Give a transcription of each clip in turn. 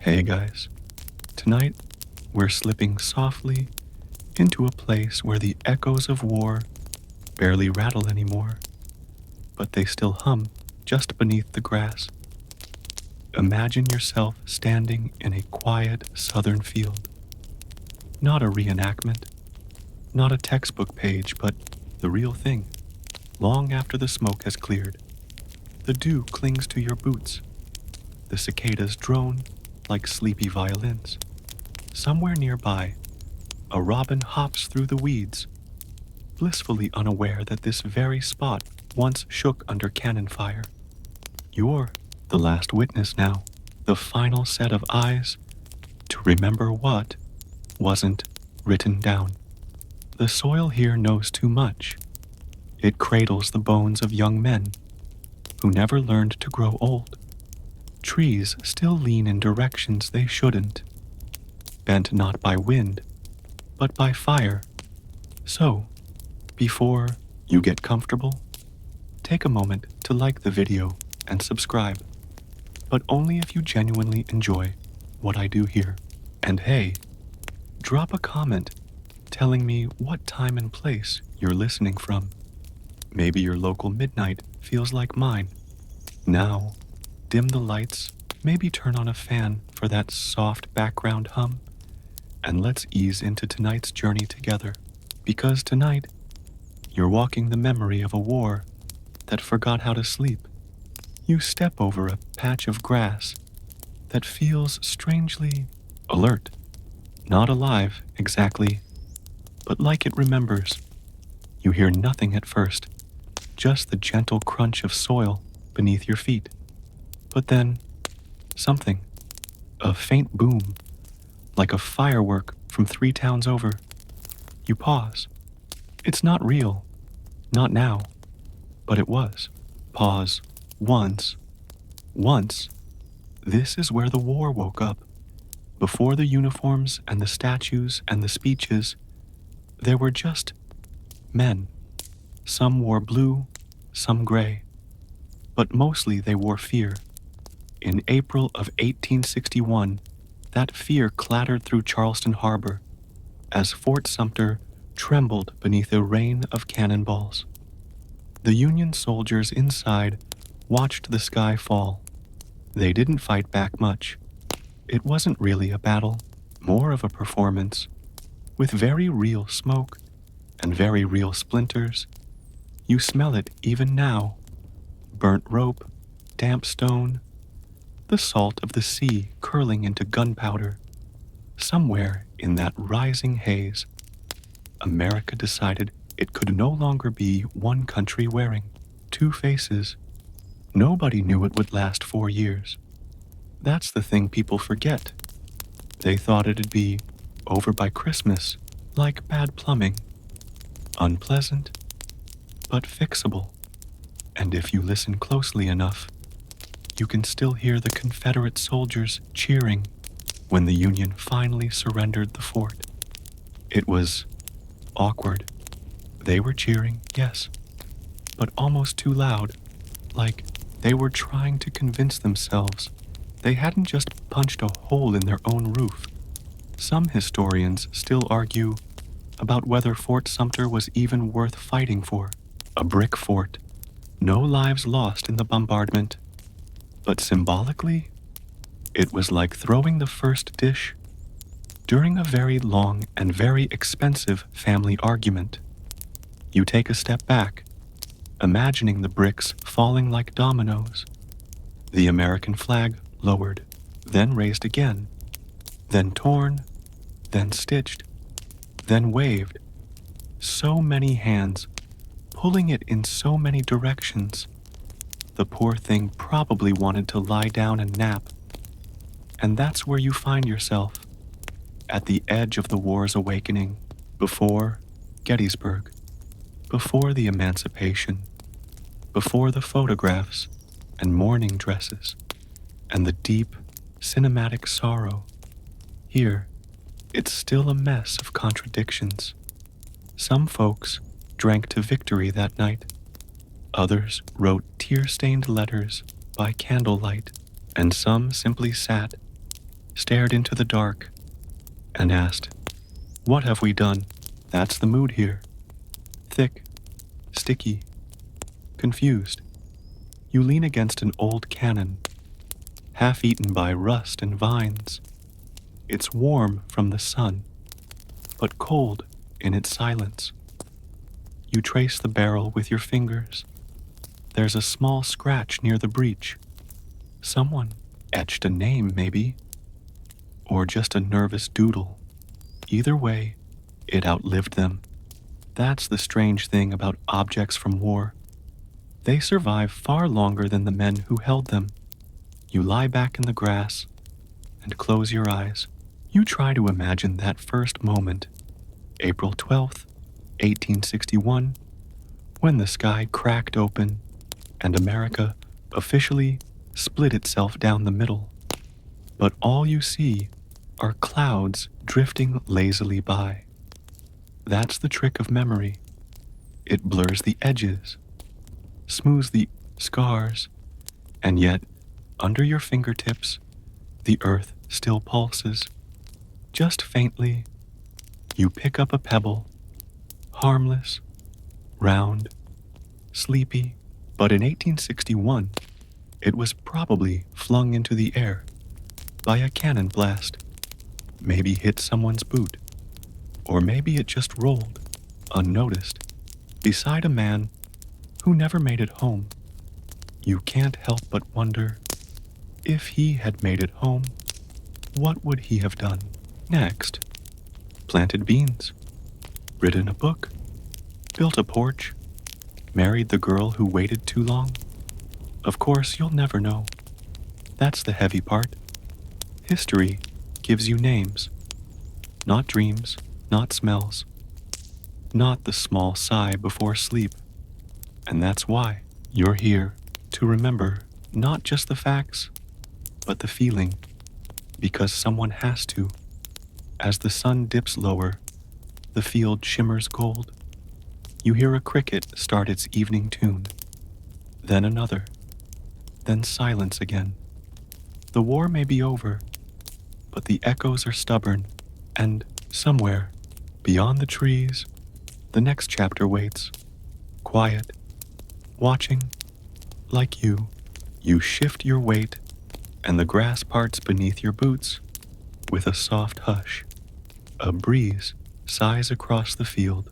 Hey guys, tonight we're slipping softly into a place where the echoes of war barely rattle anymore, but they still hum just beneath the grass. Imagine yourself standing in a quiet southern field. Not a reenactment, not a textbook page, but the real thing. Long after the smoke has cleared, the dew clings to your boots. The cicadas drone like sleepy violins. Somewhere nearby, a robin hops through the weeds, blissfully unaware that this very spot once shook under cannon fire. You're the last witness now, the final set of eyes to remember what wasn't written down. The soil here knows too much. It cradles the bones of young men who never learned to grow old. Trees still lean in directions they shouldn't, bent not by wind, but by fire. So, before you get comfortable, take a moment to like the video and subscribe, but only if you genuinely enjoy what I do here. And hey, drop a comment telling me what time and place you're listening from. Maybe your local midnight feels like mine. Now, dim the lights, maybe turn on a fan for that soft background hum, and let's ease into tonight's journey together. Because tonight, you're walking the memory of a war that forgot how to sleep. You step over a patch of grass that feels strangely alert. Not alive, exactly, but like it remembers. You hear nothing at first, just the gentle crunch of soil beneath your feet. But then, something, a faint boom, like a firework from 3 towns over. You pause. It's not real, not now, but it was. Pause. Once. This is where the war woke up. Before the uniforms and the statues and the speeches, there were just men. Some wore blue, some gray, but mostly they wore fear. In April of 1861, that fear clattered through Charleston Harbor as Fort Sumter trembled beneath a rain of cannonballs. The Union soldiers inside watched the sky fall. They didn't fight back much. It wasn't really a battle, more of a performance, with very real smoke and very real splinters. You smell it even now. Burnt rope, damp stone, the salt of the sea curling into gunpowder. Somewhere in that rising haze, America decided it could no longer be one country wearing 2 faces. Nobody knew it would last 4 years. That's the thing people forget. They thought it'd be over by Christmas, like bad plumbing. Unpleasant, but fixable. And if you listen closely enough, you can still hear the Confederate soldiers cheering when the Union finally surrendered the fort. It was awkward. They were cheering, yes, but almost too loud, like they were trying to convince themselves they hadn't just punched a hole in their own roof. Some historians still argue about whether Fort Sumter was even worth fighting for. A brick fort, no lives lost in the bombardment, but symbolically, it was like throwing the first dish during a very long and very expensive family argument. You take a step back, imagining the bricks falling like dominoes. The American flag lowered, then raised again, then torn, then stitched, then waved. So many hands, pulling it in so many directions. The poor thing probably wanted to lie down and nap. And that's where you find yourself, at the edge of the war's awakening, before Gettysburg, before the emancipation, before the photographs and mourning dresses, and the deep, cinematic sorrow. Here, it's still a mess of contradictions. Some folks drank to victory that night. Others wrote tear-stained letters by candlelight, and some simply sat, stared into the dark, and asked, "What have we done?" That's the mood here. Thick, sticky, confused. You lean against an old cannon, half eaten by rust and vines. It's warm from the sun, but cold in its silence. You trace the barrel with your fingers. There's a small scratch near the breech. Someone etched a name, maybe, or just a nervous doodle. Either way, it outlived them. That's the strange thing about objects from war. They survive far longer than the men who held them. You lie back in the grass and close your eyes. You try to imagine that first moment, April 12th, 1861, when the sky cracked open and America officially split itself down the middle. But all you see are clouds drifting lazily by. That's the trick of memory. It blurs the edges, smooths the scars, and yet, under your fingertips, the earth still pulses. Just faintly, you pick up a pebble, harmless, round, sleepy, but in 1861, it was probably flung into the air by a cannon blast. Maybe hit someone's boot, or maybe it just rolled, unnoticed, beside a man who never made it home. You can't help but wonder, if he had made it home, what would he have done next? Planted beans, written a book, built a porch, married the girl who waited too long? Of course, you'll never know. That's the heavy part. History gives you names, not dreams, not smells, not the small sigh before sleep. And that's why you're here, to remember not just the facts, but the feeling, because someone has to. As the sun dips lower, the field shimmers gold. You hear a cricket start its evening tune, then another, then silence again. The war may be over, but the echoes are stubborn, and somewhere, beyond the trees, the next chapter waits, quiet, watching, like you. You shift your weight, and the grass parts beneath your boots with a soft hush. A breeze sighs across the field,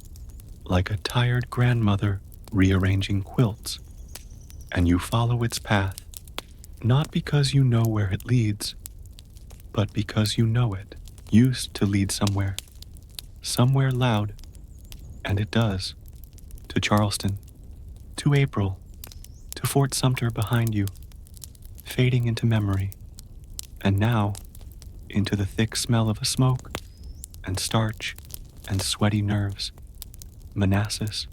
like a tired grandmother rearranging quilts, and you follow its path, not because you know where it leads, but because you know it used to lead somewhere, somewhere loud, and it does, to Charleston, to April, to Fort Sumter behind you, fading into memory, and now into the thick smell of a smoke, and starch, and sweaty nerves. Manassas,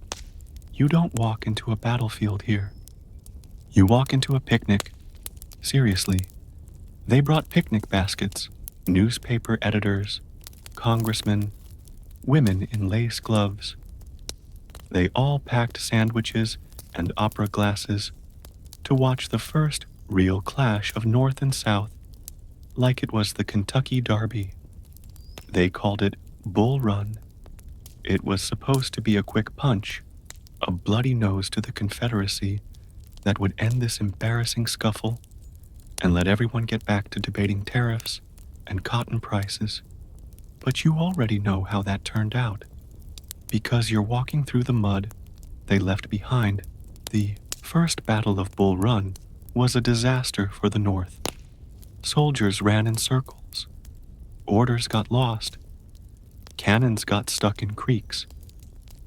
you don't walk into a battlefield here. You walk into a picnic. Seriously, they brought picnic baskets, newspaper editors, congressmen, women in lace gloves. They all packed sandwiches and opera glasses to watch the first real clash of North and South, like it was the Kentucky Derby. They called it Bull Run. It was supposed to be a quick punch, a bloody nose to the Confederacy that would end this embarrassing scuffle and let everyone get back to debating tariffs and cotton prices. But you already know how that turned out, because you're walking through the mud they left behind. The first Battle of Bull Run was a disaster for the North. Soldiers ran in circles. Orders got lost. Cannons got stuck in creeks.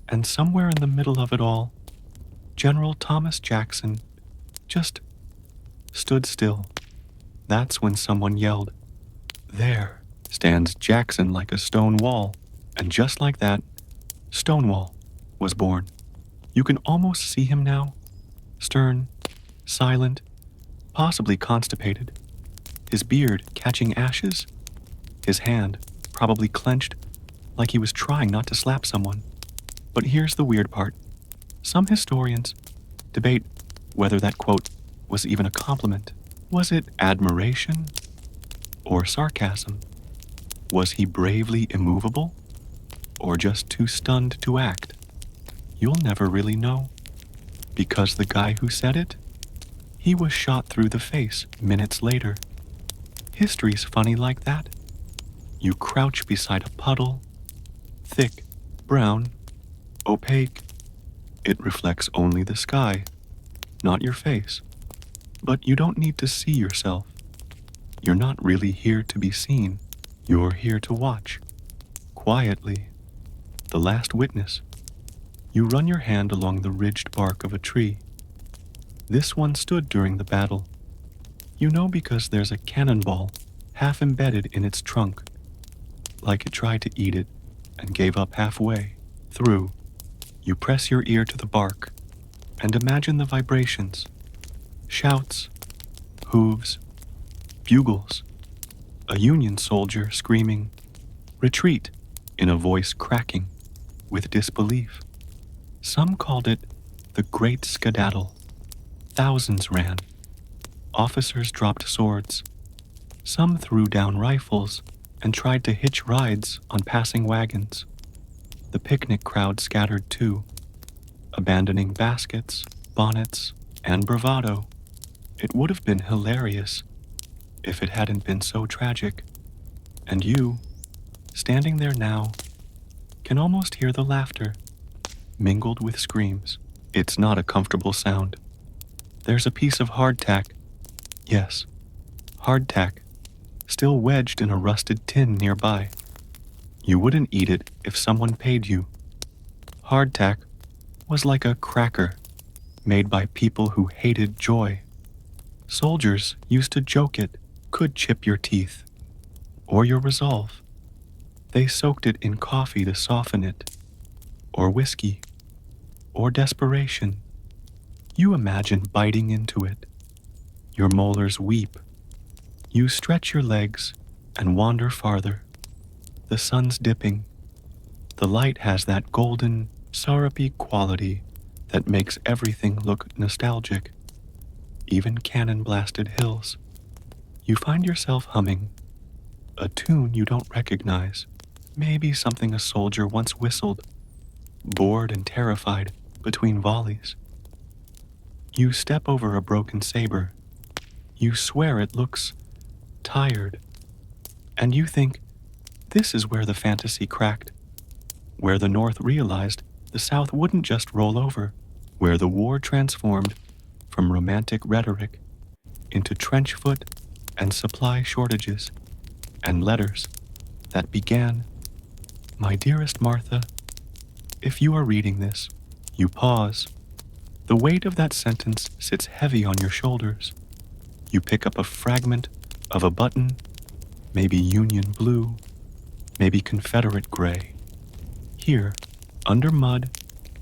And somewhere in the middle of it all, General Thomas Jackson just stood still. That's when someone yelled, "There stands Jackson like a stone wall." And just like that, Stonewall was born. You can almost see him now, stern, silent, possibly constipated, his beard catching ashes, his hand probably clenched like he was trying not to slap someone. But here's the weird part. Some historians debate whether that quote was even a compliment. Was it admiration? or sarcasm? Was he bravely immovable, or just too stunned to act? You'll never really know, because the guy who said it, he was shot through the face minutes later. History's funny like that. You crouch beside a puddle, thick, brown, opaque. It reflects only the sky, not your face. But you don't need to see yourself. You're not really here to be seen. You're here to watch. Quietly. The last witness. You run your hand along the ridged bark of a tree. This one stood during the battle. You know because there's a cannonball half embedded in its trunk, like it tried to eat it and gave up halfway through. You press your ear to the bark and imagine the vibrations. Shouts, hooves, bugles, a Union soldier screaming, "Retreat," in a voice cracking with disbelief. Some called it the Great Skedaddle. Thousands ran. Officers dropped swords. Some threw down rifles and tried to hitch rides on passing wagons. The picnic crowd scattered too, abandoning baskets, bonnets, and bravado. It would have been hilarious if it hadn't been so tragic. And you, standing there now, can almost hear the laughter, mingled with screams. It's not a comfortable sound. There's a piece of hardtack, yes, hardtack, still wedged in a rusted tin nearby. You wouldn't eat it if someone paid you. Hardtack was like a cracker made by people who hated joy. Soldiers used to joke it could chip your teeth or your resolve. They soaked it in coffee to soften it, or whiskey, or desperation. You imagine biting into it. Your molars weep. You stretch your legs and wander farther. The sun's dipping. The light has that golden, syrupy quality that makes everything look nostalgic, even cannon-blasted hills. You find yourself humming a tune you don't recognize, maybe something a soldier once whistled, bored and terrified between volleys. You step over a broken saber. You swear it looks tired. And you think, this is where the fantasy cracked, where the North realized the South wouldn't just roll over, where the war transformed from romantic rhetoric into trench foot and supply shortages and letters that began, "My dearest Martha, if you are reading this," you pause. The weight of that sentence sits heavy on your shoulders. You pick up a fragment of a button, maybe Union blue, maybe Confederate gray. Here, under mud,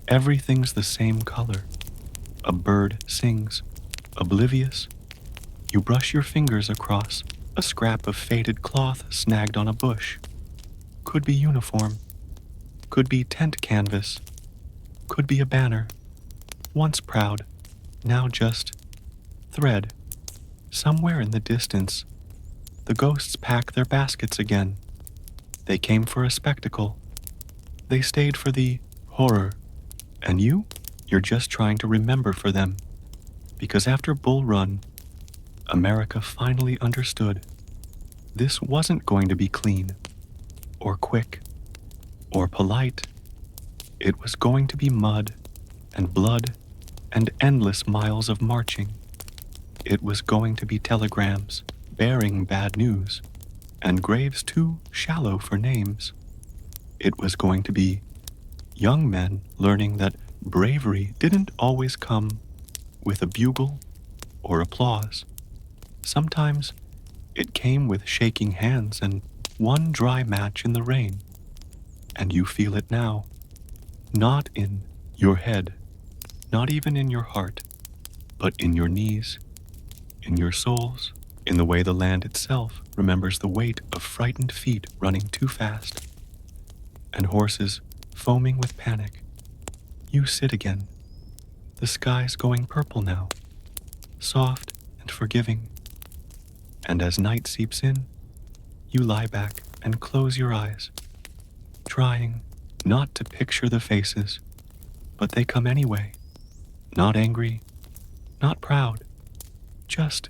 everything's the same color. A bird sings, oblivious. You brush your fingers across a scrap of faded cloth snagged on a bush. Could be uniform, could be tent canvas, could be a banner. Once proud, now just thread. Somewhere in the distance, the ghosts pack their baskets again. They came for a spectacle. They stayed for the horror. And you're just trying to remember for them. Because after Bull Run, America finally understood this wasn't going to be clean, or quick, or polite. It was going to be mud and blood and endless miles of marching. It was going to be telegrams bearing bad news, and graves too shallow for names. It was going to be young men learning that bravery didn't always come with a bugle or applause. Sometimes it came with shaking hands and one dry match in the rain. And you feel it now, not in your head, not even in your heart, but in your knees, in your souls, in the way the land itself remembers the weight of frightened feet running too fast, and horses foaming with panic. You sit again. The sky's going purple now, soft and forgiving. And as night seeps in, You lie back and close your eyes, trying not to picture the faces, but they come anyway. Not angry, not proud, just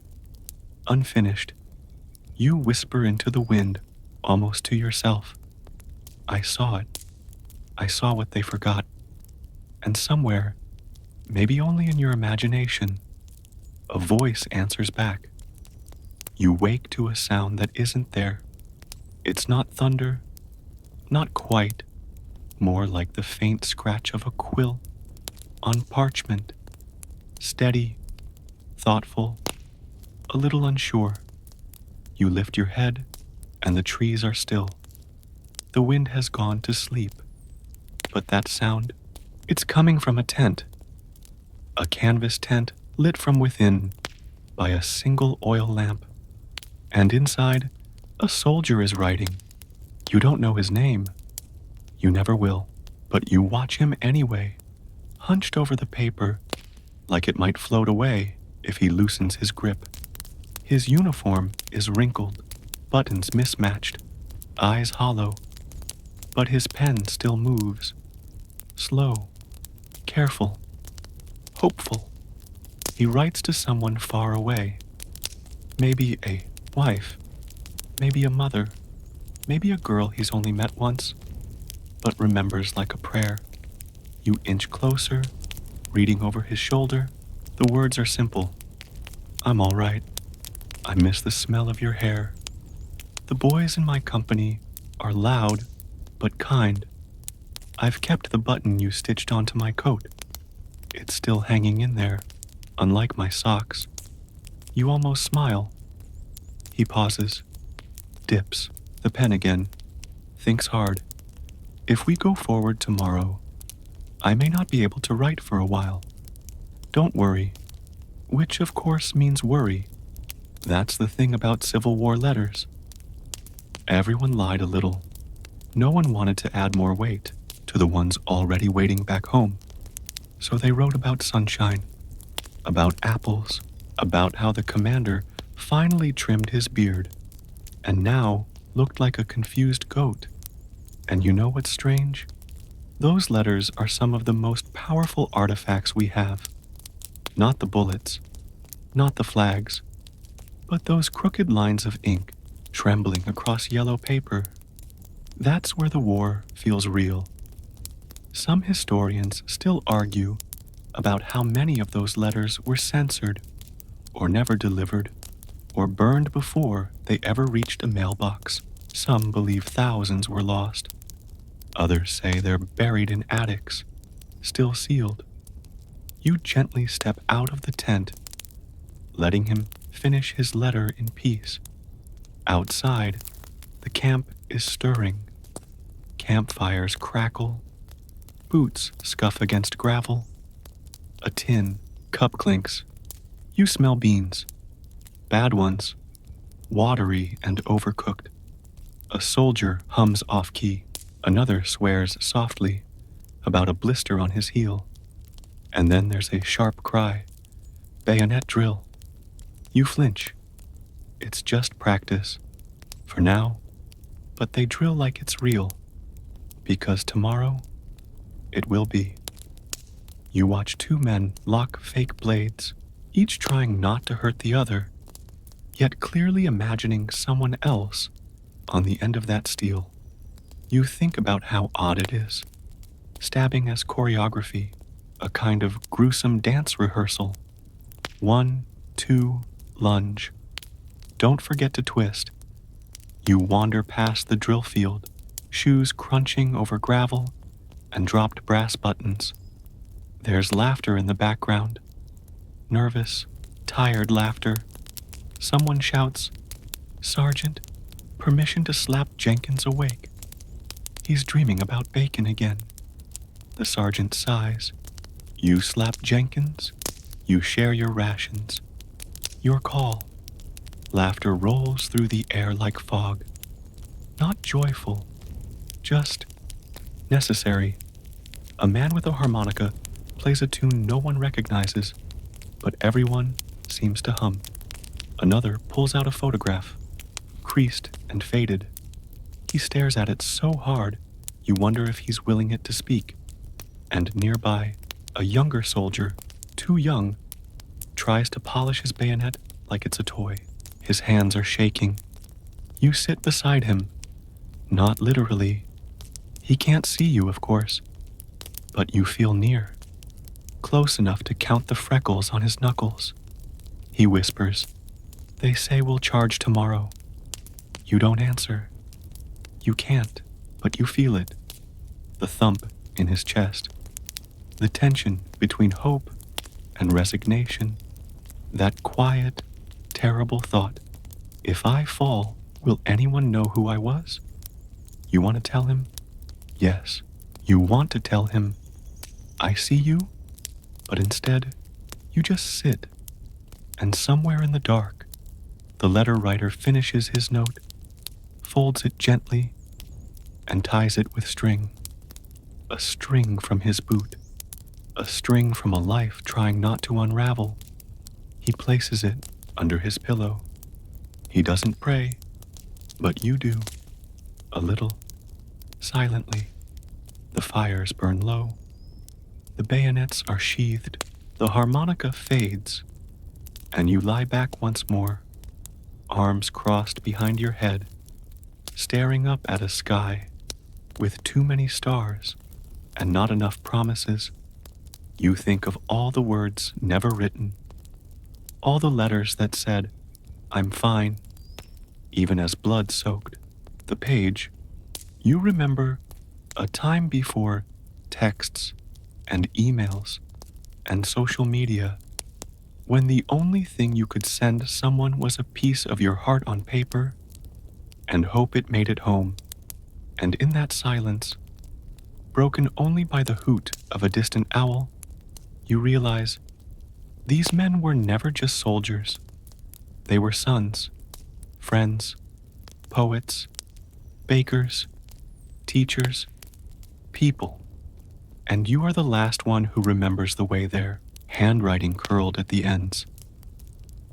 unfinished. You whisper into the wind, almost to yourself. I saw it. I saw what they forgot. And somewhere, maybe only in your imagination, a voice answers back. You wake to a sound that isn't there. It's not thunder, not quite, more like the faint scratch of a quill on parchment, steady, thoughtful, a little unsure. You lift your head, and the trees are still. The wind has gone to sleep. But that sound, it's coming from a tent. A canvas tent lit from within by a single oil lamp. And inside, a soldier is writing. You don't know his name. You never will. But you watch him anyway, hunched over the paper, like it might float away if he loosens his grip. His uniform is wrinkled, buttons mismatched, eyes hollow, but his pen still moves. Slow, careful, hopeful. He writes to someone far away. Maybe a wife, maybe a mother, maybe a girl he's only met once, but remembers like a prayer. You inch closer, reading over his shoulder. The words are simple. I'm all right. I miss the smell of your hair. The boys in my company are loud, but kind. I've kept the button you stitched onto my coat. It's still hanging in there, unlike my socks. You almost smile. He pauses, dips the pen again, thinks hard. If we go forward tomorrow, I may not be able to write for a while. Don't worry, which of course means worry. That's the thing about Civil War letters. Everyone lied a little. No one wanted to add more weight to the ones already waiting back home. So they wrote about sunshine, about apples, about how the commander finally trimmed his beard and now looked like a confused goat. And you know what's strange? Those letters are some of the most powerful artifacts we have. Not the bullets, not the flags, but those crooked lines of ink trembling across yellow paper. That's where the war feels real. Some historians still argue about how many of those letters were censored, or never delivered, or burned before they ever reached a mailbox. Some believe thousands were lost. Others say they're buried in attics, still sealed. You gently step out of the tent, letting him finish his letter in peace. Outside, the camp is stirring. Campfires crackle. Boots scuff against gravel. A tin cup clinks. You smell beans. Bad ones. Watery and overcooked. A soldier hums off-key. Another swears softly about a blister on his heel. And then there's a sharp cry. Bayonet drill. You flinch. It's just practice. For now. But they drill like it's real. Because tomorrow, it will be. You watch two men lock fake blades, each trying not to hurt the other, yet clearly imagining someone else on the end of that steel. You think about how odd it is. Stabbing as choreography, a kind of gruesome dance rehearsal. 1, 2, lunge. Don't forget to twist. You wander past the drill field, shoes crunching over gravel and dropped brass buttons. There's laughter in the background. Nervous, tired laughter. Someone shouts, "Sergeant, permission to slap Jenkins awake. He's dreaming about bacon again." The sergeant sighs. You slap Jenkins. You share your rations. Your call. Laughter rolls through the air like fog. Not joyful, just necessary. A man with a harmonica plays a tune no one recognizes, but everyone seems to hum. Another pulls out a photograph, creased and faded. He stares at it so hard, you wonder if he's willing it to speak. And nearby, a younger soldier, too young, tries to polish his bayonet like it's a toy. His hands are shaking. You sit beside him, not literally. He can't see you, of course, but you feel near, close enough to count the freckles on his knuckles. He whispers, "They say we'll charge tomorrow." You don't answer. You can't, but you feel it. The thump in his chest. The tension between hope and resignation. That quiet, terrible thought. If I fall, will anyone know who I was? You want to tell him? Yes. You want to tell him, "I see you," but instead, you just sit. And somewhere in the dark, the letter writer finishes his note, folds it gently, and ties it with string. A string from his boot. A string from a life trying not to unravel. He places it under his pillow. He doesn't pray, but you do. A little. Silently. The fires burn low. The bayonets are sheathed. The harmonica fades. And you lie back once more, arms crossed behind your head, staring up at a sky with too many stars and not enough promises. You think of all the words never written, all the letters that said, "I'm fine," even as blood soaked the page. You remember a time before texts and emails and social media, when the only thing you could send someone was a piece of your heart on paper and hope it made it home. And in that silence, broken only by the hoot of a distant owl, you realize these men were never just soldiers. They were sons, friends, poets, bakers, teachers, people. And you are the last one who remembers the way their handwriting curled at the ends.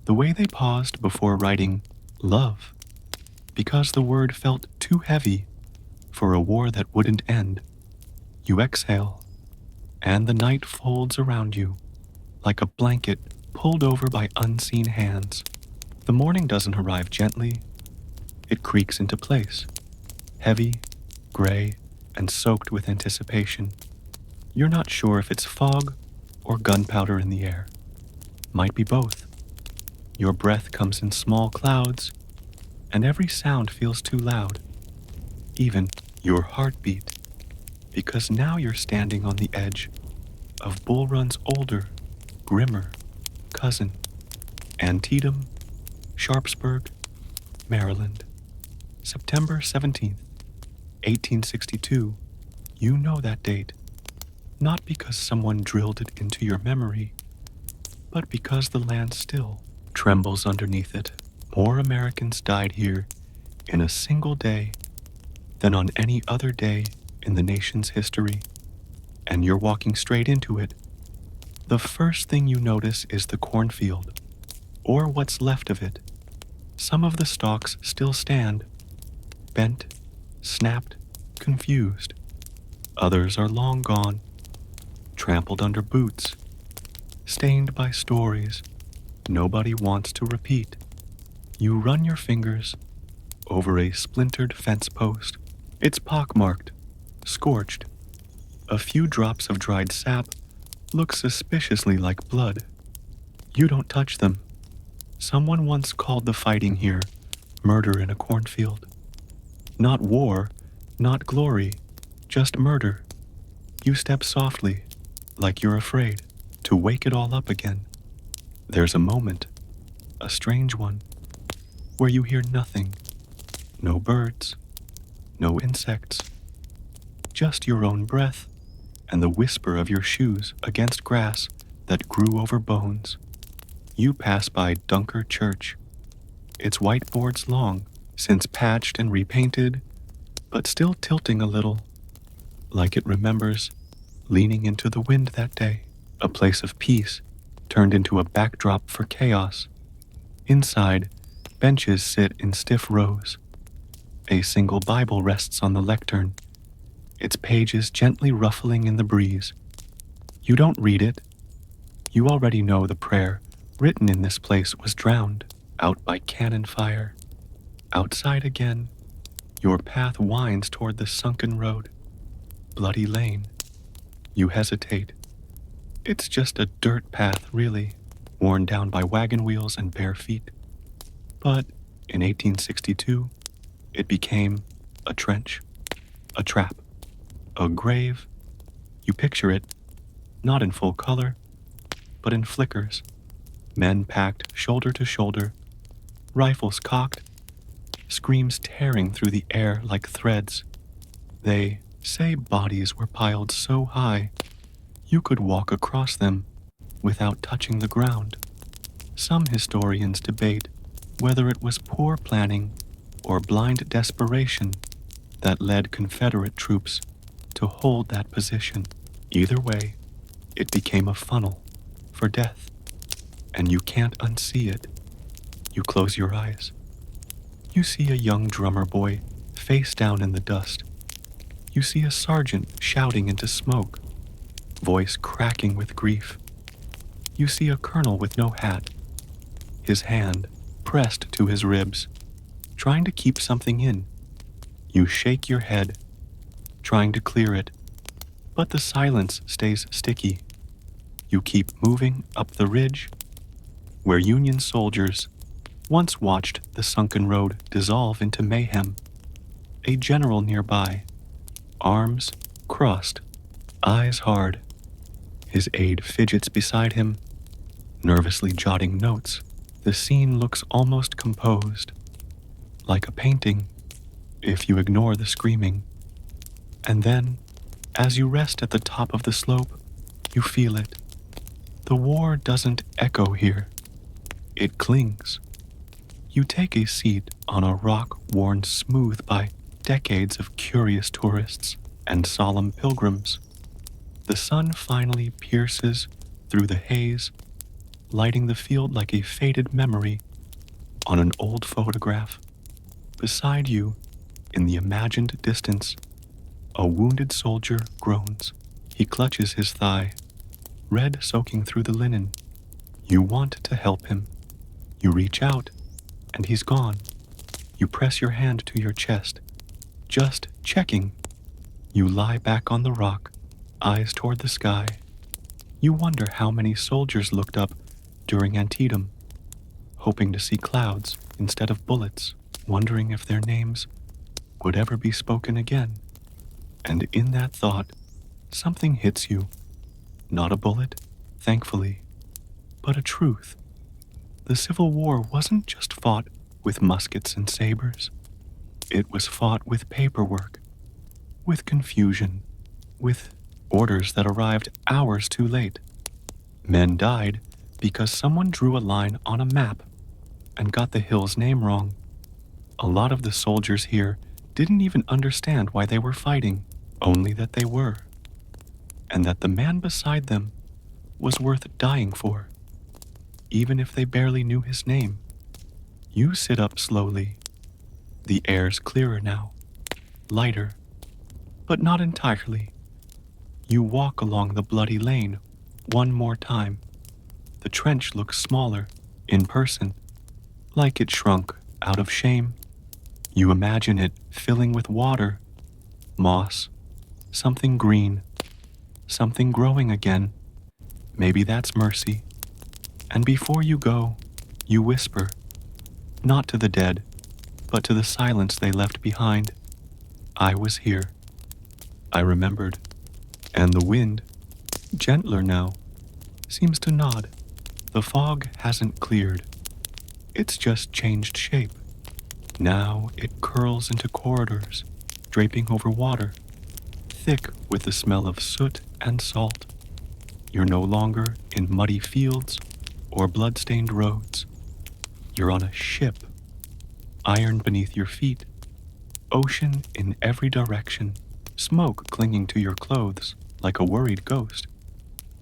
The way they paused before writing love, because the word felt too heavy for a war that wouldn't end. You exhale, and the night folds around you like a blanket pulled over by unseen hands. The morning doesn't arrive gently. It creaks into place, heavy, gray, and soaked with anticipation. You're not sure if it's fog or gunpowder in the air. Might be both. Your breath comes in small clouds, and every sound feels too loud. Even your heartbeat, because now you're standing on the edge of Bull Run's older, grimmer cousin, Antietam, Sharpsburg, Maryland. September 17th, 1862. You know that date, not because someone drilled it into your memory, but because the land still trembles underneath it. More Americans died here in a single day than on any other day in the nation's history, and you're walking straight into it. The first thing you notice is the cornfield, or what's left of it. Some of the stalks still stand, bent, snapped, confused. Others are long gone, trampled under boots, stained by stories nobody wants to repeat. You run your fingers over a splintered fence post. It's pockmarked, scorched. A few drops of dried sap look suspiciously like blood. You don't touch them. Someone once called the fighting here murder in a cornfield. Not war, not glory, just murder. You step softly, like you're afraid, to wake it all up again. There's a moment, a strange one, where you hear nothing. No birds, no insects, just your own breath and the whisper of your shoes against grass that grew over bones. You pass by Dunker Church. Its white boards long, since patched and repainted, but still tilting a little, like it remembers leaning into the wind that day. A place of peace turned into a backdrop for chaos. Inside, benches sit in stiff rows. A single Bible rests on the lectern, its pages gently ruffling in the breeze. You don't read it. You already know the prayer written in this place was drowned out by cannon fire. Outside again, your path winds toward the sunken road. Bloody lane. You hesitate. It's just a dirt path, really, worn down by wagon wheels and bare feet. But in 1862, it became a trench, a trap, a grave. You picture it, not in full color, but in flickers. Men packed shoulder to shoulder, rifles cocked, screams tearing through the air like threads. They say bodies were piled so high you could walk across them without touching the ground. Some historians debate whether it was poor planning or blind desperation that led Confederate troops to hold that position. Either way, it became a funnel for death, and you can't unsee it. You close your eyes. You see a young drummer boy face down in the dust. You see a sergeant shouting into smoke, voice cracking with grief. You see a colonel with no hat, his hand pressed to his ribs, trying to keep something in. You shake your head, trying to clear it, but the silence stays sticky. You keep moving up the ridge, where Union soldiers once watched the sunken road dissolve into mayhem. A general nearby, arms crossed, eyes hard. His aide fidgets beside him, nervously jotting notes. The scene looks almost composed, like a painting, if you ignore the screaming. And then, as you rest at the top of the slope, you feel it. The war doesn't echo here. It clings. You take a seat on a rock worn smooth by decades of curious tourists and solemn pilgrims. The sun finally pierces through the haze, lighting the field like a faded memory on an old photograph. Beside you, in the imagined distance, a wounded soldier groans. He clutches his thigh, red soaking through the linen. You want to help him. You reach out, and he's gone. You press your hand to your chest, just checking. You lie back on the rock, eyes toward the sky. You wonder how many soldiers looked up during Antietam, hoping to see clouds instead of bullets, wondering if their names would ever be spoken again. And in that thought, something hits you. Not a bullet, thankfully, but a truth. The Civil War wasn't just fought with muskets and sabers. It was fought with paperwork, with confusion, with orders that arrived hours too late. Men died because someone drew a line on a map and got the hill's name wrong. A lot of the soldiers here didn't even understand why they were fighting, only that they were, and that the man beside them was worth dying for, even if they barely knew his name. You sit up slowly. The air's clearer now, lighter, but not entirely. You walk along the bloody lane one more time. The trench looks smaller, in person, like it shrunk out of shame. You imagine it filling with water, moss, something green, something growing again. Maybe that's mercy. And before you go, you whisper, not to the dead, but to the silence they left behind. I was here. I remembered. And the wind, gentler now, seems to nod. The fog hasn't cleared. It's just changed shape. Now it curls into corridors, draping over water, thick with the smell of soot and salt. You're no longer in muddy fields or blood-stained roads. You're on a ship, iron beneath your feet, ocean in every direction, smoke clinging to your clothes like a worried ghost.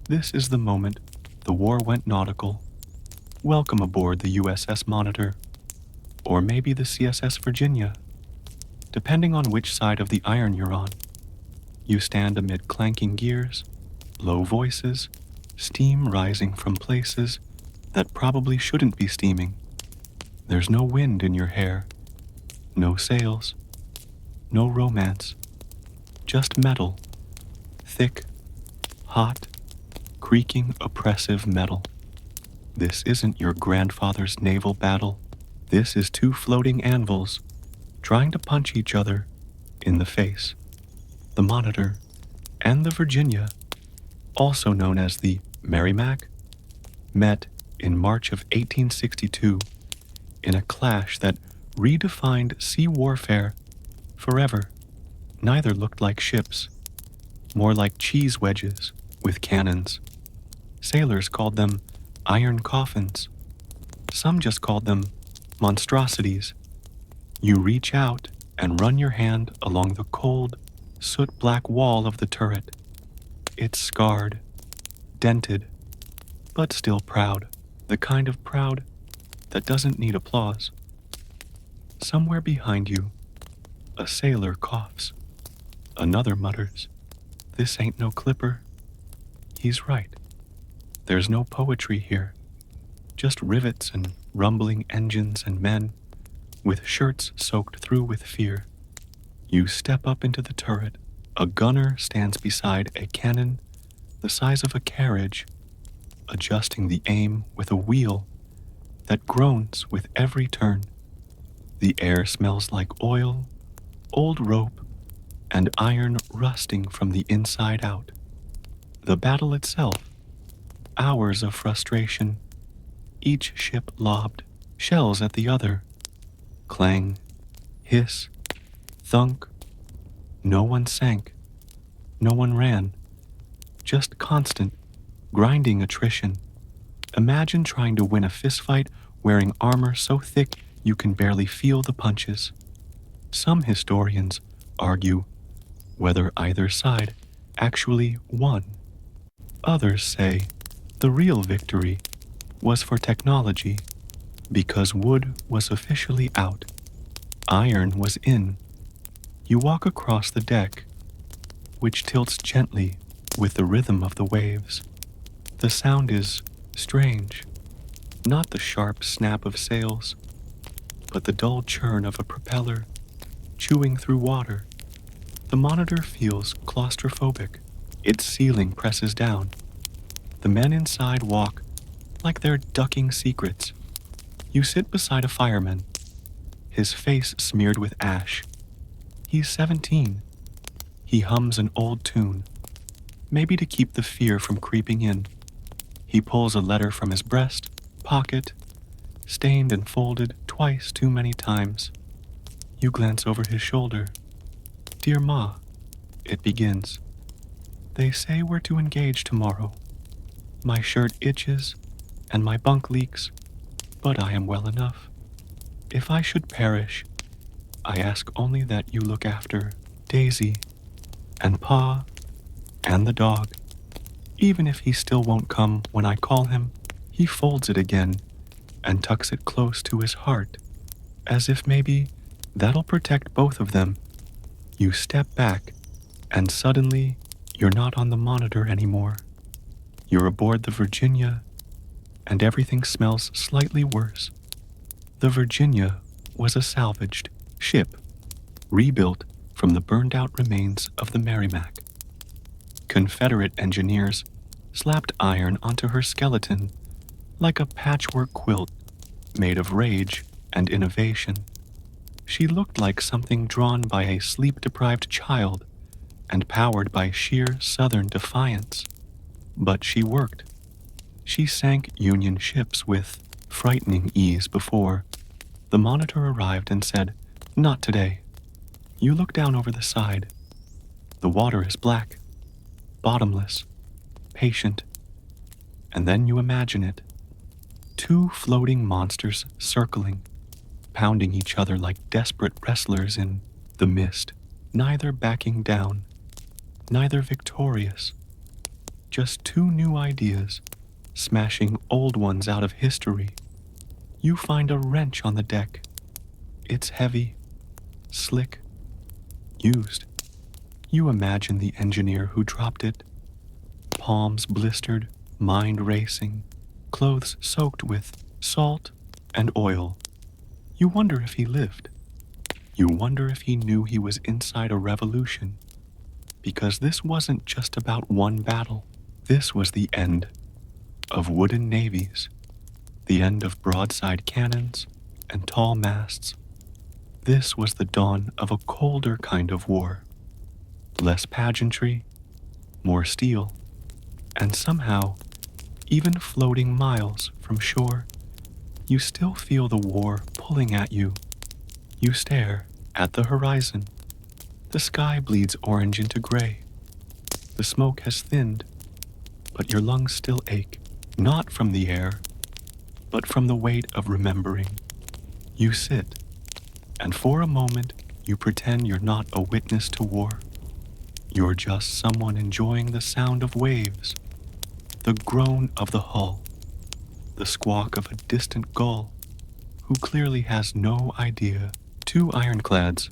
This is the moment the war went nautical. Welcome aboard the USS Monitor, or maybe the CSS Virginia. depending on which side of the iron you're on. You stand amid clanking gears, low voices, steam rising from places that probably shouldn't be steaming. There's no wind in your hair, no sails, no romance, just metal, thick, hot, creaking, oppressive metal. This isn't your grandfather's naval battle. This is two floating anvils trying to punch each other in the face. The Monitor and the Virginia, also known as the Merrimac, met in March of 1862 in a clash that redefined sea warfare forever. Neither looked like ships, more like cheese wedges with cannons. Sailors called them iron coffins. Some just called them monstrosities. You reach out and run your hand along the cold, soot-black wall of the turret. It's scarred, dented, but still proud. The kind of proud that doesn't need applause. Somewhere behind you, a sailor coughs. Another mutters, "This ain't no clipper." He's right. There's no poetry here. Just rivets and rumbling engines and men with shirts soaked through with fear. You step up into the turret. A gunner stands beside a cannon the size of a carriage, adjusting the aim with a wheel that groans with every turn. The air smells like oil, old rope, and iron rusting from the inside out. The battle itself, hours of frustration, each ship lobbed shells at the other. Clang, hiss, thunk. No one sank. No one ran. Just constant, grinding attrition. Imagine trying to win a fistfight wearing armor so thick you can barely feel the punches. Some historians argue whether either side actually won. Others say the real victory was for technology, because wood was officially out. Iron was in. You walk across the deck, which tilts gently with the rhythm of the waves. The sound is strange, not the sharp snap of sails, but the dull churn of a propeller chewing through water. The Monitor feels claustrophobic. Its ceiling presses down. The men inside walk like they're ducking secrets. You sit beside a fireman, his face smeared with ash. He's 17. He hums an old tune, maybe to keep the fear from creeping in. He pulls a letter from his breast pocket, stained and folded twice too many times. You glance over his shoulder. "Dear Ma," it begins. "They say we're to engage tomorrow. My shirt itches and my bunk leaks, but I am well enough. If I should perish, I ask only that you look after Daisy and Pa and the dog. Even if he still won't come when I call him." He folds it again and tucks it close to his heart, as if maybe that'll protect both of them. You step back, and suddenly you're not on the Monitor anymore. You're aboard the Virginia, and everything smells slightly worse. The Virginia was a salvaged ship, rebuilt from the burned-out remains of the Merrimac. Confederate engineers slapped iron onto her skeleton like a patchwork quilt made of rage and innovation. She looked like something drawn by a sleep-deprived child and powered by sheer Southern defiance. But she worked. She sank Union ships with frightening ease before. The Monitor arrived and said, "Not today." You look down over the side. The water is black, bottomless, patient. And then you imagine it. Two floating monsters circling, pounding each other like desperate wrestlers in the mist, neither backing down, neither victorious. Just two new ideas, smashing old ones out of history. You find a wrench on the deck. It's heavy, slick, used. You imagine the engineer who dropped it, palms blistered, mind racing, clothes soaked with salt and oil. You wonder if he lived. You wonder if he knew he was inside a revolution, because this wasn't just about one battle. This was the end of wooden navies, the end of broadside cannons and tall masts. This was the dawn of a colder kind of war. Less pageantry, more steel, and somehow, even floating miles from shore, you still feel the war pulling at you. You stare at the horizon. The sky bleeds orange into gray. The smoke has thinned, but your lungs still ache, not from the air, but from the weight of remembering. You sit, and for a moment you pretend you're not a witness to war. You're just someone enjoying the sound of waves, the groan of the hull, the squawk of a distant gull who clearly has no idea. Two ironclads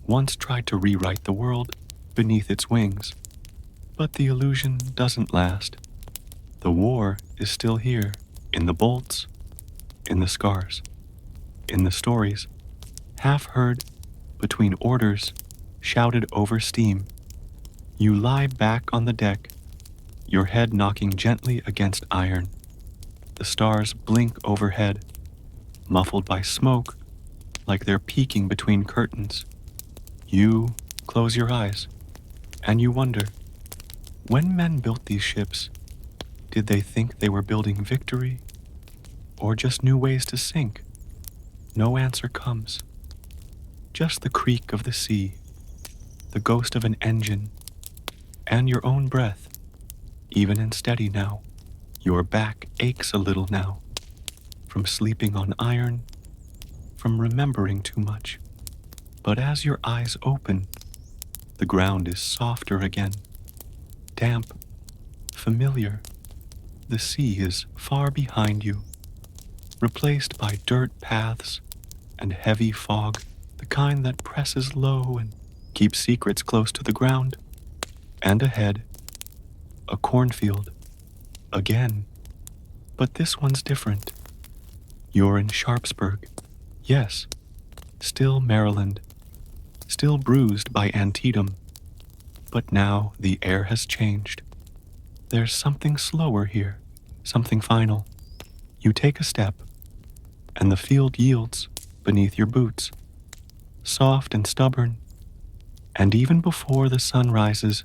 once tried to rewrite the world beneath its wings, but the illusion doesn't last. The war is still here, in the bolts, in the scars, in the stories, half heard between orders shouted over steam. You lie back on the deck, your head knocking gently against iron. The stars blink overhead, muffled by smoke, like they're peeking between curtains. You close your eyes, and you wonder, when men built these ships, did they think they were building victory, or just new ways to sink? No answer comes. Just the creak of the sea, the ghost of an engine, and your own breath, even and steady now. Your back aches a little now, from sleeping on iron, from remembering too much. But as your eyes open, the ground is softer again, damp, familiar. The sea is far behind you, replaced by dirt paths and heavy fog, the kind that presses low and keeps secrets close to the ground. And ahead, a cornfield, again, but this one's different. You're in Sharpsburg, yes, still Maryland, still bruised by Antietam, but now the air has changed. There's something slower here, something final. You take a step, and the field yields beneath your boots, soft and stubborn, and even before the sun rises,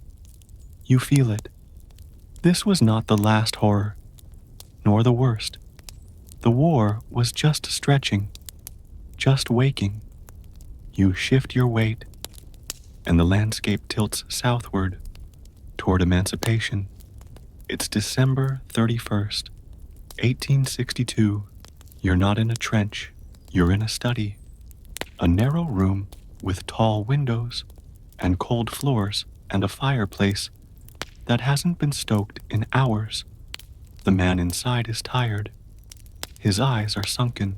you feel it. This was not the last horror, nor the worst. The war was just stretching, just waking. You shift your weight, and the landscape tilts southward toward emancipation. It's December 31st, 1862. You're not in a trench, you're in a study. A narrow room with tall windows and cold floors and a fireplace that hasn't been stoked in hours. The man inside is tired. His eyes are sunken.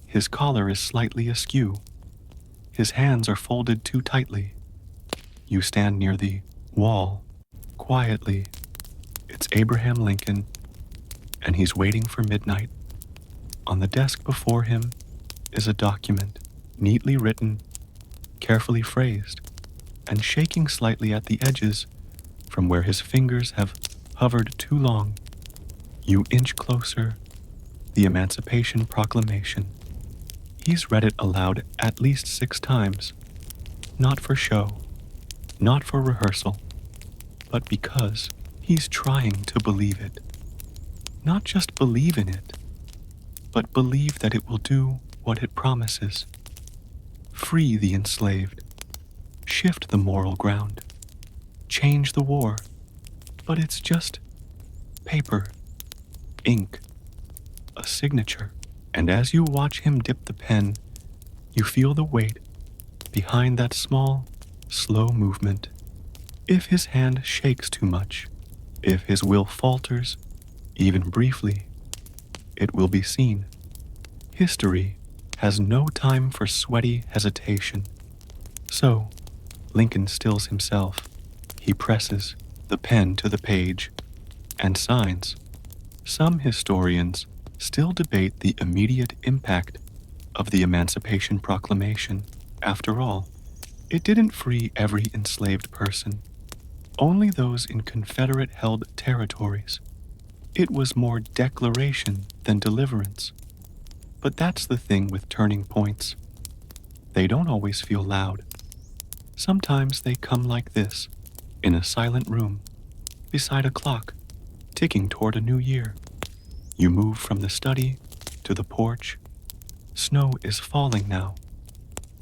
His collar is slightly askew. His hands are folded too tightly. You stand near the wall, quietly. It's Abraham Lincoln, and he's waiting for midnight. On the desk before him is a document, neatly written, carefully phrased, and shaking slightly at the edges from where his fingers have hovered too long. You inch closer, the Emancipation Proclamation. He's read it aloud at least 6 times, not for show, not for rehearsal, but because he's trying to believe it. Not just believe in it, but believe that it will do what it promises. Free the enslaved, shift the moral ground, change the war, but it's just paper, ink, a signature. And as you watch him dip the pen, you feel the weight behind that small, slow movement. If his hand shakes too much, if his will falters, even briefly, it will be seen. History has no time for sweaty hesitation. So, Lincoln stills himself. He presses the pen to the page and signs. Some historians still debate the immediate impact of the Emancipation Proclamation. After all, it didn't free every enslaved person, only those in Confederate-held territories. It was more declaration than deliverance. But that's the thing with turning points. They don't always feel loud. Sometimes they come like this, in a silent room, beside a clock, ticking toward a new year. You move from the study to the porch. Snow is falling now,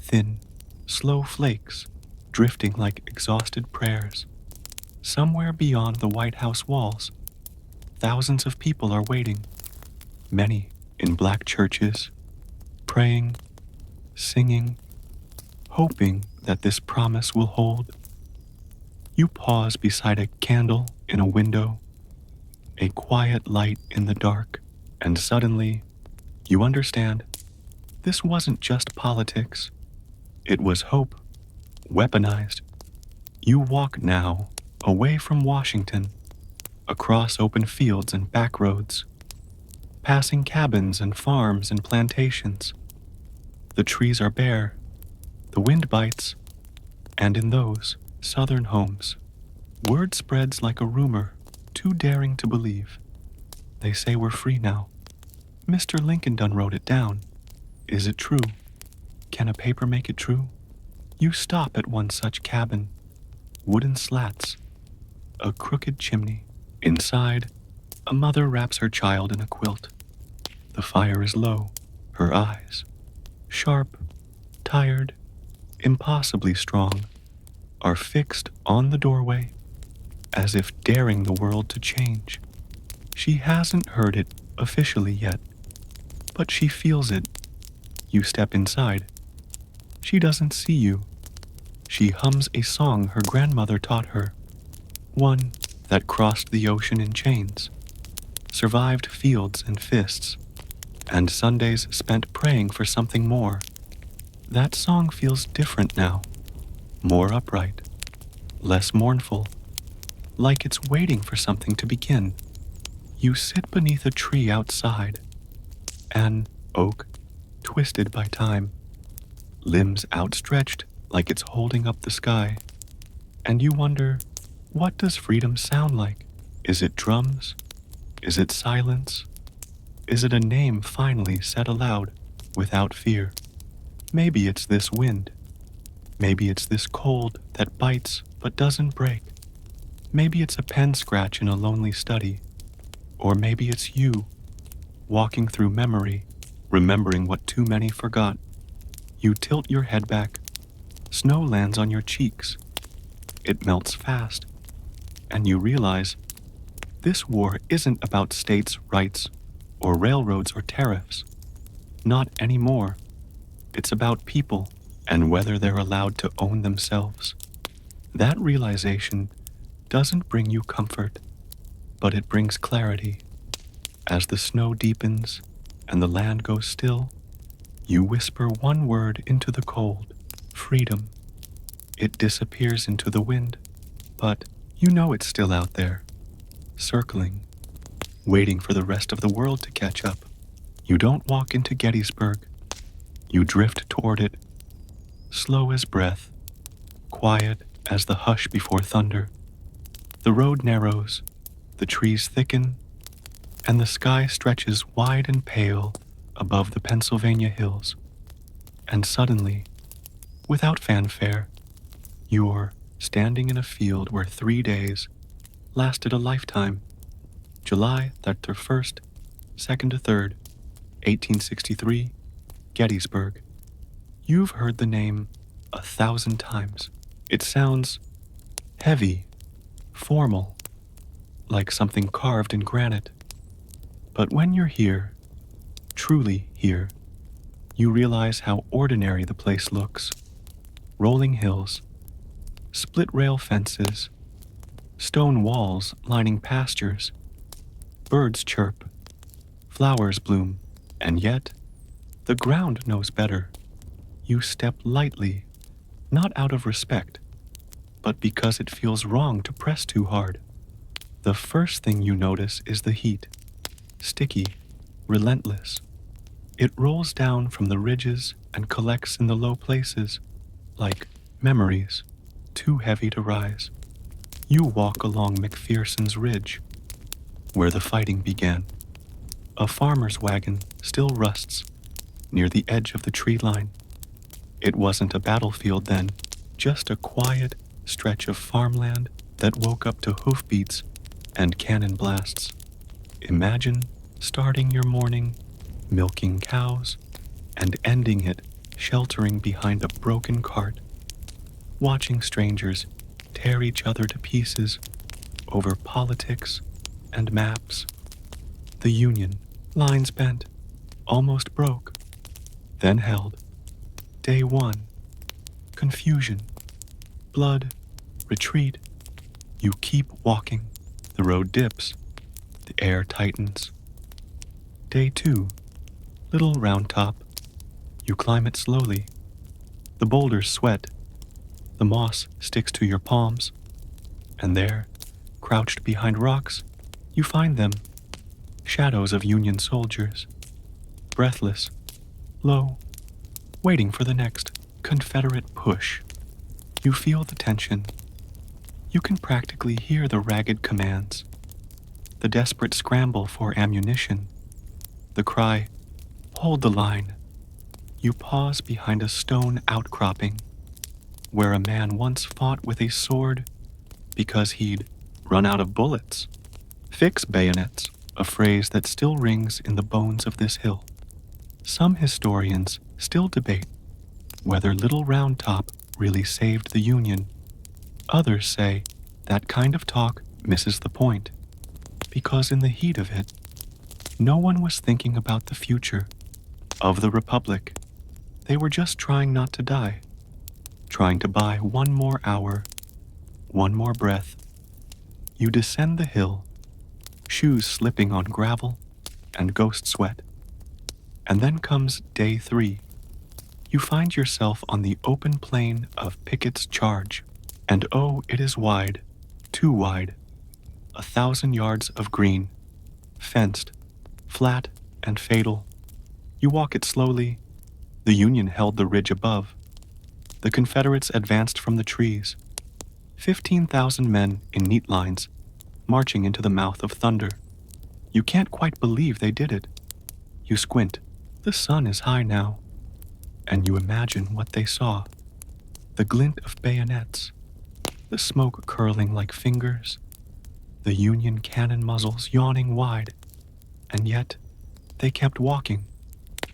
thin, slow flakes, drifting like exhausted prayers. Somewhere beyond the White House walls, thousands of people are waiting, many in black churches, praying, singing, hoping that this promise will hold. You pause beside a candle in a window, a quiet light in the dark, and suddenly you understand this wasn't just politics. It was hope, weaponized. You walk now away from Washington, across open fields and back roads, passing cabins and farms and plantations. The trees are bare, the wind bites, and in those southern homes, word spreads like a rumor, too daring to believe. They say we're free now. Mr. Lincoln done wrote it down. Is it true? Can a paper make it true? You stop at one such cabin, wooden slats, a crooked chimney. Inside, a mother wraps her child in a quilt. The fire is low, her eyes, sharp, tired, impossibly strong, are fixed on the doorway, as if daring the world to change. She hasn't heard it officially yet, but she feels it. You step inside. She doesn't see you. She hums a song her grandmother taught her, one that crossed the ocean in chains, survived fields and fists, and Sundays spent praying for something more. That song feels different now, more upright, less mournful, like it's waiting for something to begin. You sit beneath a tree outside, an oak twisted by time, limbs outstretched like it's holding up the sky, and you wonder, what does freedom sound like? Is it drums? Is it silence? Is it a name finally said aloud, without fear? Maybe it's this wind. Maybe it's this cold that bites but doesn't break. Maybe it's a pen scratch in a lonely study. Or maybe it's you, walking through memory, remembering what too many forgot. You tilt your head back. Snow lands on your cheeks. It melts fast. And you realize this war isn't about states' rights or railroads or tariffs. Not anymore. It's about people and whether they're allowed to own themselves. That realization doesn't bring you comfort, but it brings clarity. As the snow deepens and the land goes still, you whisper one word into the cold, freedom. It disappears into the wind, but you know it's still out there, circling, waiting for the rest of the world to catch up. You don't walk into Gettysburg. You drift toward it, slow as breath, quiet as the hush before thunder. The road narrows, the trees thicken, and the sky stretches wide and pale above the Pennsylvania hills. And suddenly, without fanfare, you're standing in a field where 3 days lasted a lifetime. July 1st, 2nd to 3rd, 1863, Gettysburg. You've heard the name 1,000 times. It sounds heavy, formal, like something carved in granite. But when you're here, truly here, you realize how ordinary the place looks. Rolling hills, split rail fences, stone walls lining pastures, birds chirp, flowers bloom, and yet the ground knows better. You step lightly, not out of respect, but because it feels wrong to press too hard. The first thing you notice is the heat, sticky, relentless. It rolls down from the ridges and collects in the low places, like memories, too heavy to rise. You walk along McPherson's Ridge, where the fighting began. A farmer's wagon still rusts near the edge of the tree line. It wasn't a battlefield then, just a quiet stretch of farmland that woke up to hoofbeats and cannon blasts. Imagine starting your morning milking cows and ending it sheltering behind a broken cart, watching strangers tear each other to pieces over politics and maps. The Union, lines bent, almost broke, then held. Day 1, confusion, blood, retreat. You keep walking. The road dips. The air tightens. Day 2, little round top. You climb it slowly. The boulders sweat. The moss sticks to your palms. And there, crouched behind rocks, you find them. Shadows of Union soldiers. Breathless, low, waiting for the next Confederate push. You feel the tension. You can practically hear the ragged commands, the desperate scramble for ammunition, the cry, "Hold the line." You pause behind a stone outcropping, where a man once fought with a sword because he'd run out of bullets. Fix bayonets, a phrase that still rings in the bones of this hill. Some historians still debate whether Little Round Top really saved the Union. Others say that kind of talk misses the point, because in the heat of it, no one was thinking about the future of the Republic. They were just trying not to die, trying to buy one more hour, one more breath. You descend the hill, shoes slipping on gravel and ghost sweat. And then comes day 3. You find yourself on the open plain of Pickett's Charge. And oh, it is wide, too wide. 1,000 yards of green, fenced, flat and fatal. You walk it slowly. The Union held the ridge above. The Confederates advanced from the trees. 15,000 men in neat lines, marching into the mouth of thunder. You can't quite believe they did it. You squint. The sun is high now. And you imagine what they saw. The glint of bayonets, the smoke curling like fingers, the Union cannon muzzles yawning wide. And yet, they kept walking.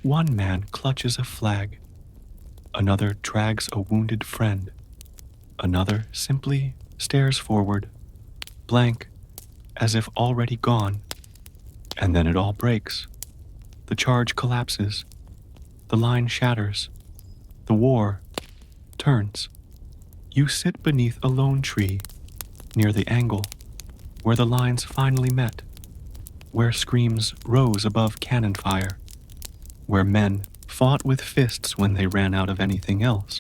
One man clutches a flag. Another drags a wounded friend. Another simply stares forward, blank, as if already gone. And then it all breaks. The charge collapses. The line shatters. The war turns. You sit beneath a lone tree near the angle where the lines finally met, where screams rose above cannon fire, where men fought with fists when they ran out of anything else.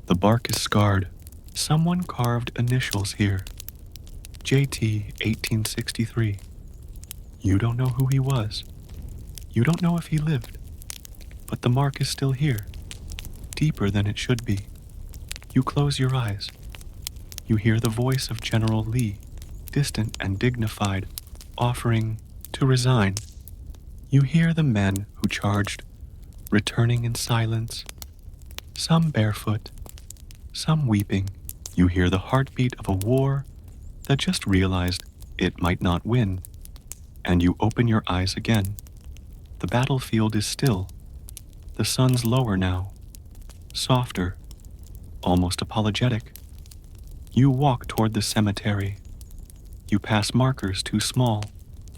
The bark is scarred. Someone carved initials here. JT 1863. You don't know who he was. You don't know if he lived. But the mark is still here, deeper than it should be. You close your eyes. You hear the voice of General Lee, distant and dignified, offering to resign. You hear the men who charged, returning in silence, some barefoot, some weeping. You hear the heartbeat of a war that just realized it might not win, and you open your eyes again. The battlefield is still. The sun's lower now, softer, almost apologetic. You walk toward the cemetery. You pass markers too small,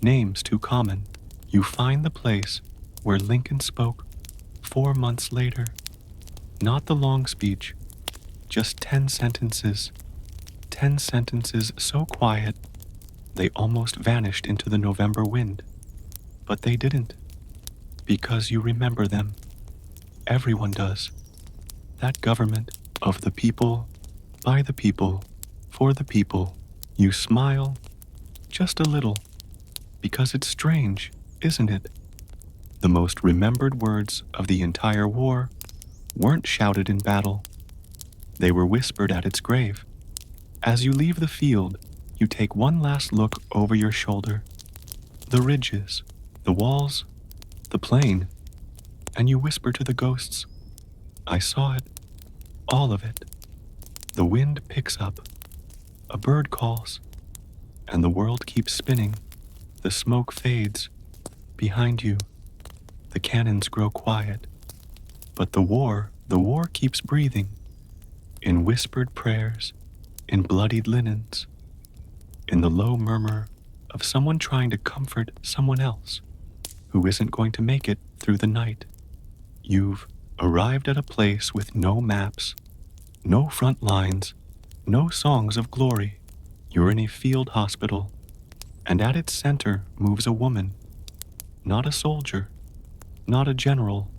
names too common. You find the place where Lincoln spoke 4 months later. Not the long speech, just 10 sentences. 10 sentences so quiet they almost vanished into the November wind. But they didn't, because you remember them. Everyone does. That government of the people By the people, for the people, you smile just a little, because it's strange, isn't it? The most remembered words of the entire war weren't shouted in battle, they were whispered at its grave. As you leave the field, you take one last look over your shoulder. The ridges, the walls, the plain, and you whisper to the ghosts, I saw it, all of it. The wind picks up, a bird calls, and the world keeps spinning. The smoke fades. Behind you, the cannons grow quiet. But the war keeps breathing, in whispered prayers, in bloodied linens, in the low murmur of someone trying to comfort someone else who isn't going to make it through the night. You've arrived at a place with no maps, no front lines, no songs of glory. You're in a field hospital, and at its center moves a woman, not a soldier, not a general,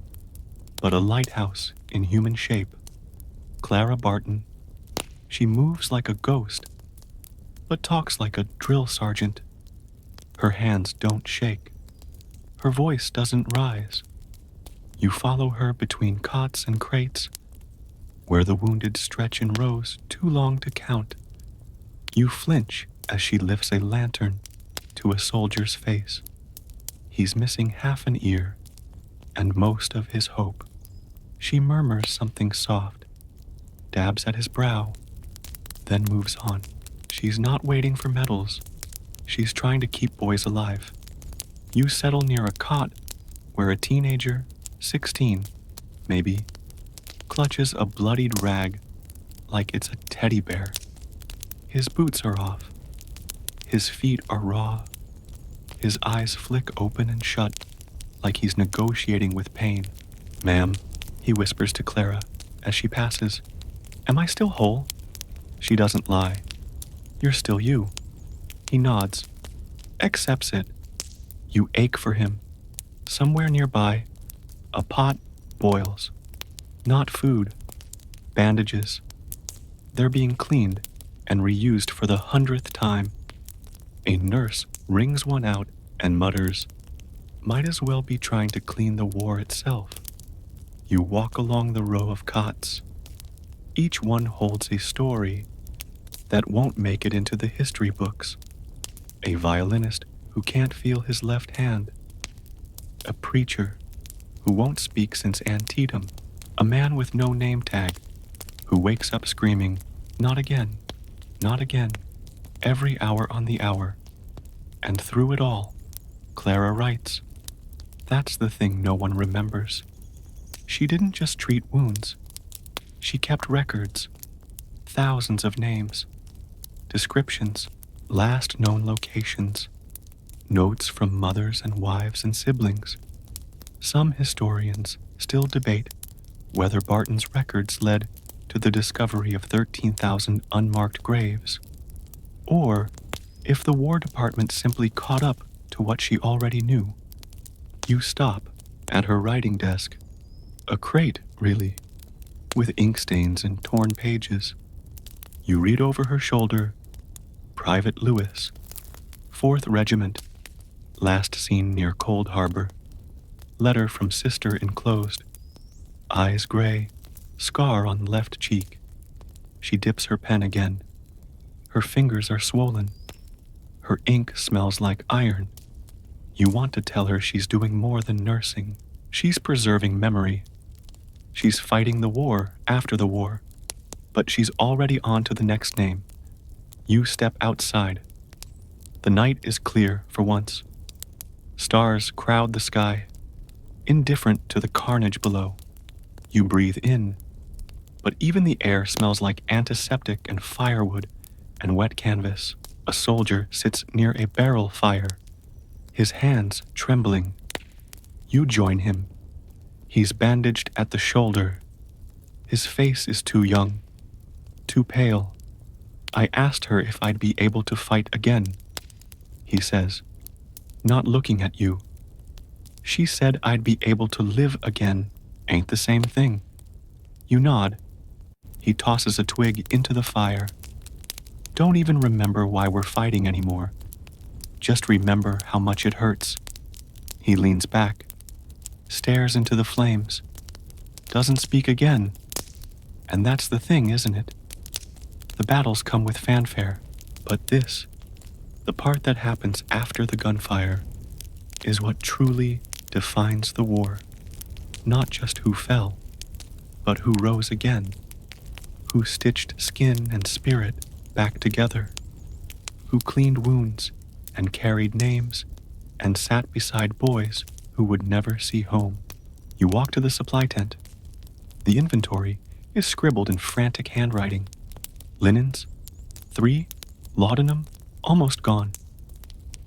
but a lighthouse in human shape. Clara Barton. She moves like a ghost, but talks like a drill sergeant. Her hands don't shake. Her voice doesn't rise. You follow her between cots and crates, where the wounded stretch in rows too long to count. You flinch as she lifts a lantern to a soldier's face. He's missing half an ear and most of his hope. She murmurs something soft, dabs at his brow, then moves on. She's not waiting for medals. She's trying to keep boys alive. You settle near a cot where a teenager, 16, maybe, clutches a bloodied rag like it's a teddy bear. His boots are off. His feet are raw. His eyes flick open and shut like he's negotiating with pain. Ma'am, he whispers to Clara as she passes. Am I still whole? She doesn't lie. You're still you. He nods, accepts it. You ache for him. Somewhere nearby, a pot boils. Not food, bandages. They're being cleaned and reused for the 100th time. A nurse wrings one out and mutters, might as well be trying to clean the war itself. You walk along the row of cots. Each one holds a story that won't make it into the history books. A violinist who can't feel his left hand. A preacher who won't speak since Antietam. A man with no name tag who wakes up screaming, not again, not again, every hour on the hour. And through it all, Clara writes. That's the thing no one remembers. She didn't just treat wounds. She kept records, thousands of names, descriptions, last known locations, notes from mothers and wives and siblings. Some historians still debate whether Barton's records led to the discovery of 13,000 unmarked graves, or if the War Department simply caught up to what she already knew. You stop at her writing desk, a crate, really, with ink stains and torn pages. You read over her shoulder, Private Lewis, 4th Regiment, last seen near Cold Harbor. Letter from sister enclosed. Eyes gray, scar on left cheek. She dips her pen again. Her fingers are swollen. Her ink smells like iron. You want to tell her she's doing more than nursing. She's preserving memory. She's fighting the war after the war. But she's already on to the next name. You step outside. The night is clear for once. Stars crowd the sky, indifferent to the carnage below. You breathe in, but even the air smells like antiseptic and firewood and wet canvas. A soldier sits near a barrel fire, his hands trembling. You join him. He's bandaged at the shoulder. His face is too young, too pale. I asked her if I'd be able to fight again, he says, not looking at you. She said I'd be able to live again. Ain't the same thing. You nod. He tosses a twig into the fire. Don't even remember why we're fighting anymore. Just remember how much it hurts. He leans back, stares into the flames, doesn't speak again. And that's the thing, isn't it? The battles come with fanfare, but this, the part that happens after the gunfire, is what truly defines the war. Not just who fell, but who rose again, who stitched skin and spirit back together, who cleaned wounds and carried names and sat beside boys who would never see home. You walk to the supply tent. The inventory is scribbled in frantic handwriting. Linens, 3, laudanum, almost gone.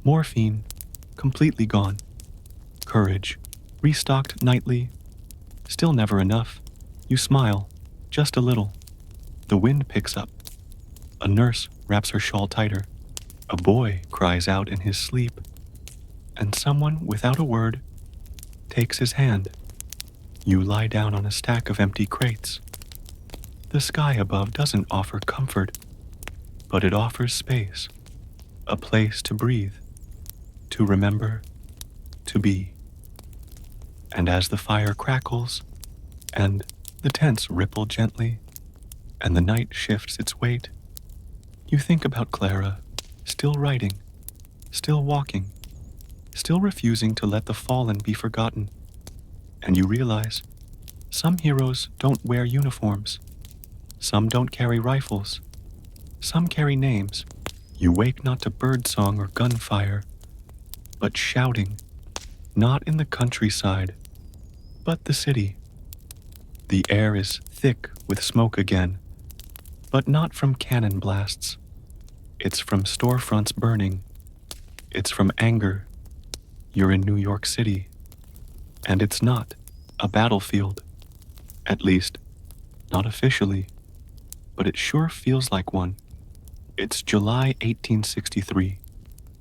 Morphine, completely gone. Courage, restocked nightly, still never enough. You smile, just a little. The wind picks up. A nurse wraps her shawl tighter. A boy cries out in his sleep. And someone, without a word, takes his hand. You lie down on a stack of empty crates. The sky above doesn't offer comfort, but it offers space, a place to breathe, to remember, to be. And as the fire crackles, and the tents ripple gently, and the night shifts its weight, you think about Clara, still writing, still walking, still refusing to let the fallen be forgotten. And you realize some heroes don't wear uniforms. Some don't carry rifles. Some carry names. You wake not to birdsong or gunfire, but shouting, not in the countryside, but the city. The air is thick with smoke again, but not from cannon blasts. It's from storefronts burning. It's from anger. You're in New York City, and it's not a battlefield. At least, not officially, but it sure feels like one. It's July 1863,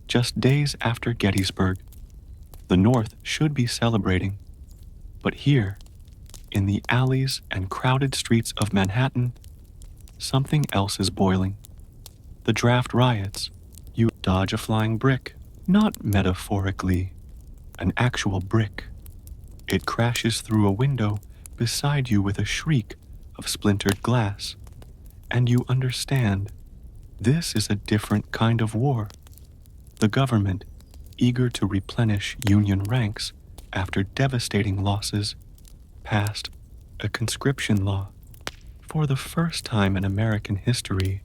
just days after Gettysburg. The North should be celebrating, but here, in the alleys and crowded streets of Manhattan, something else is boiling. The draft riots. You dodge a flying brick, not metaphorically, an actual brick. It crashes through a window beside you with a shriek of splintered glass, and you understand this is a different kind of war. The government, eager to replenish Union ranks after devastating losses, passed a conscription law. For the first time in American history,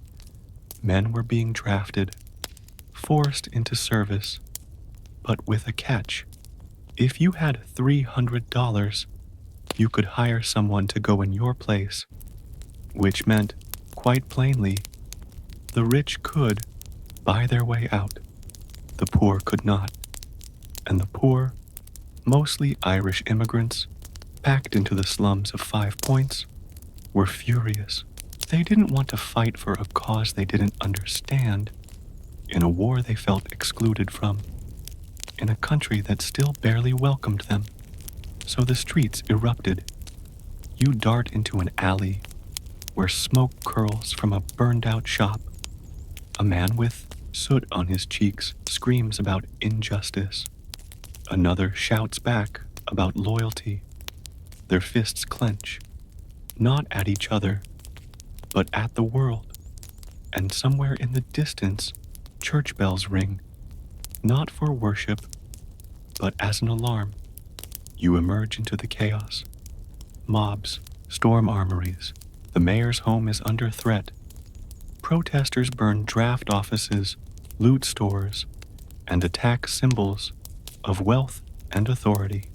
men were being drafted, forced into service, but with a catch. If you had $300, you could hire someone to go in your place, which meant, quite plainly, the rich could buy their way out. The poor could not. And the poor, mostly Irish immigrants, packed into the slums of 5 Points, were furious. They didn't want to fight for a cause they didn't understand, in a war they felt excluded from, in a country that still barely welcomed them. So the streets erupted. You dart into an alley where smoke curls from a burned-out shop. A man with soot on his cheeks screams about injustice. Another shouts back about loyalty. Their fists clench, not at each other, but at the world. And somewhere in the distance, church bells ring, not for worship, but as an alarm. You emerge into the chaos. Mobs storm armories. The mayor's home is under threat. Protesters burn draft offices, loot stores, and attack symbols of wealth and authority.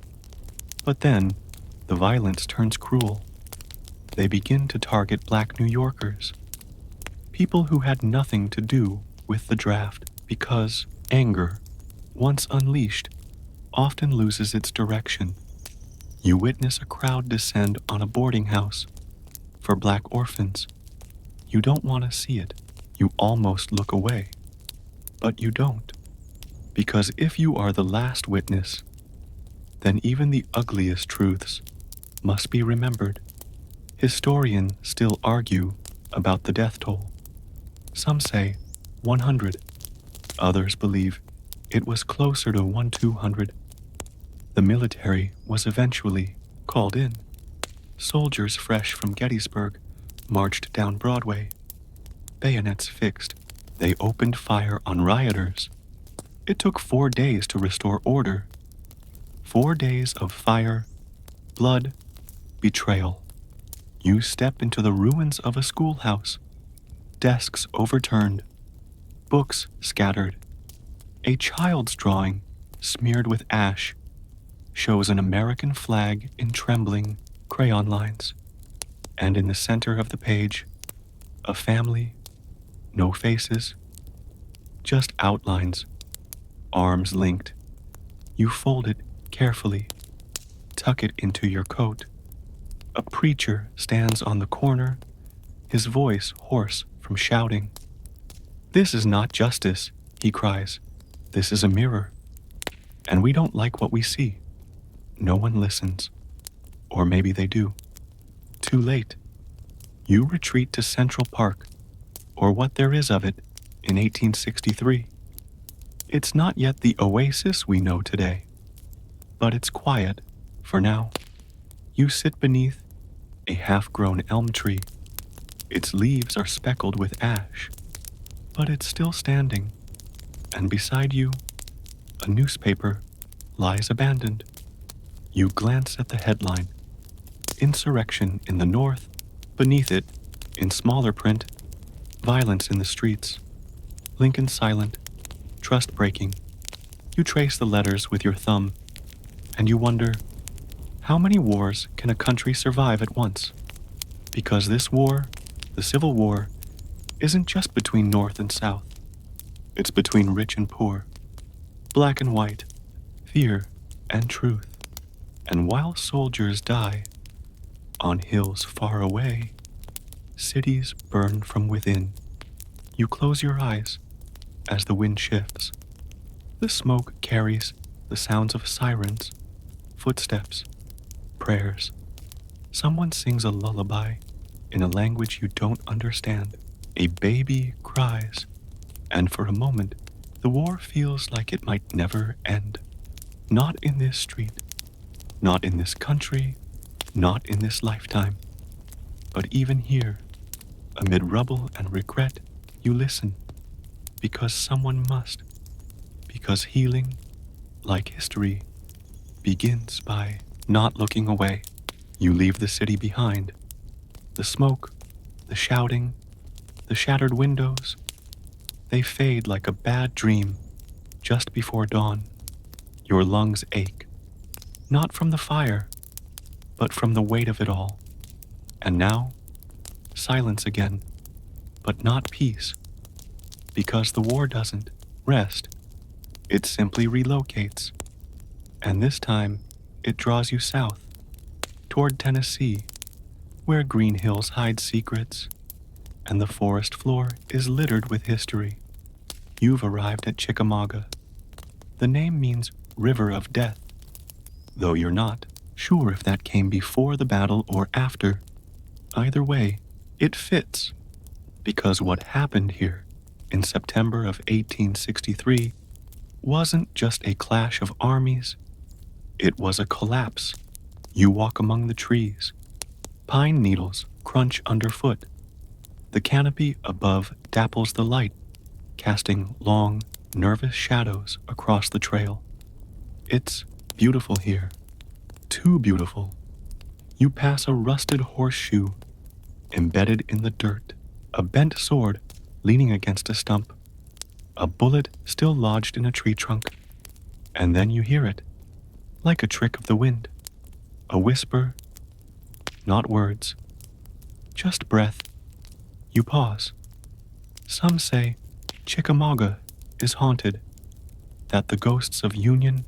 But then, the violence turns cruel. They begin to target black New Yorkers, people who had nothing to do with the draft, because anger, once unleashed, often loses its direction. You witness a crowd descend on a boarding house for black orphans. You don't want to see it. You almost look away. But you don't. Because if you are the last witness, then even the ugliest truths must be remembered. Historians still argue about the death toll. Some say 100. Others believe it was closer to 200. The military was eventually called in. Soldiers fresh from Gettysburg marched down Broadway, bayonets fixed. They opened fire on rioters. It took 4 days to restore order. 4 days of fire, blood, betrayal. You step into the ruins of a schoolhouse. Desks overturned, books scattered. A child's drawing, smeared with ash, shows an American flag in trembling crayon lines. And in the center of the page, a family, no faces, just outlines, arms linked. You fold it carefully, tuck it into your coat. A preacher stands on the corner, his voice hoarse from shouting. "This is not justice," he cries. "This is a mirror. And we don't like what we see." No one listens. Or maybe they do. Too late. You retreat to Central Park, or what there is of it, in 1863. It's not yet the oasis we know today, but it's quiet for now. You sit beneath a half-grown elm tree. Its leaves are speckled with ash, but it's still standing, and beside you, a newspaper lies abandoned. You glance at the headline, "Insurrection in the North." Beneath it, in smaller print, "Violence in the streets. Lincoln silent. Trust breaking." You trace the letters with your thumb, and you wonder, how many wars can a country survive at once? Because this war, the Civil War, isn't just between North and South. It's between rich and poor, black and white, fear and truth. And while soldiers die, on hills far away, cities burn from within. You close your eyes as the wind shifts. The smoke carries the sounds of sirens, footsteps, prayers. Someone sings a lullaby in a language you don't understand. A baby cries, and for a moment, the war feels like it might never end. Not in this street, not in this country, not in this lifetime. But even here, amid rubble and regret, you listen, because someone must, because healing, like history, begins by not looking away. You leave the city behind. The smoke, the shouting, the shattered windows, they fade like a bad dream just before dawn. Your lungs ache, not from the fire, but from the weight of it all. And now, silence again, but not peace, because the war doesn't rest. It simply relocates, and this time it draws you south, toward Tennessee, where green hills hide secrets, and the forest floor is littered with history. You've arrived at Chickamauga. The name means river of death, though you're not sure if that came before the battle or after. Either way, it fits, because what happened here in September of 1863 wasn't just a clash of armies, it was a collapse. You walk among the trees. Pine needles crunch underfoot. The canopy above dapples the light, casting long, nervous shadows across the trail. It's beautiful here. Too beautiful. You pass a rusted horseshoe embedded in the dirt, a bent sword leaning against a stump, a bullet still lodged in a tree trunk, and then you hear it, like a trick of the wind, a whisper, not words, just breath. You pause. Some say Chickamauga is haunted, that the ghosts of Union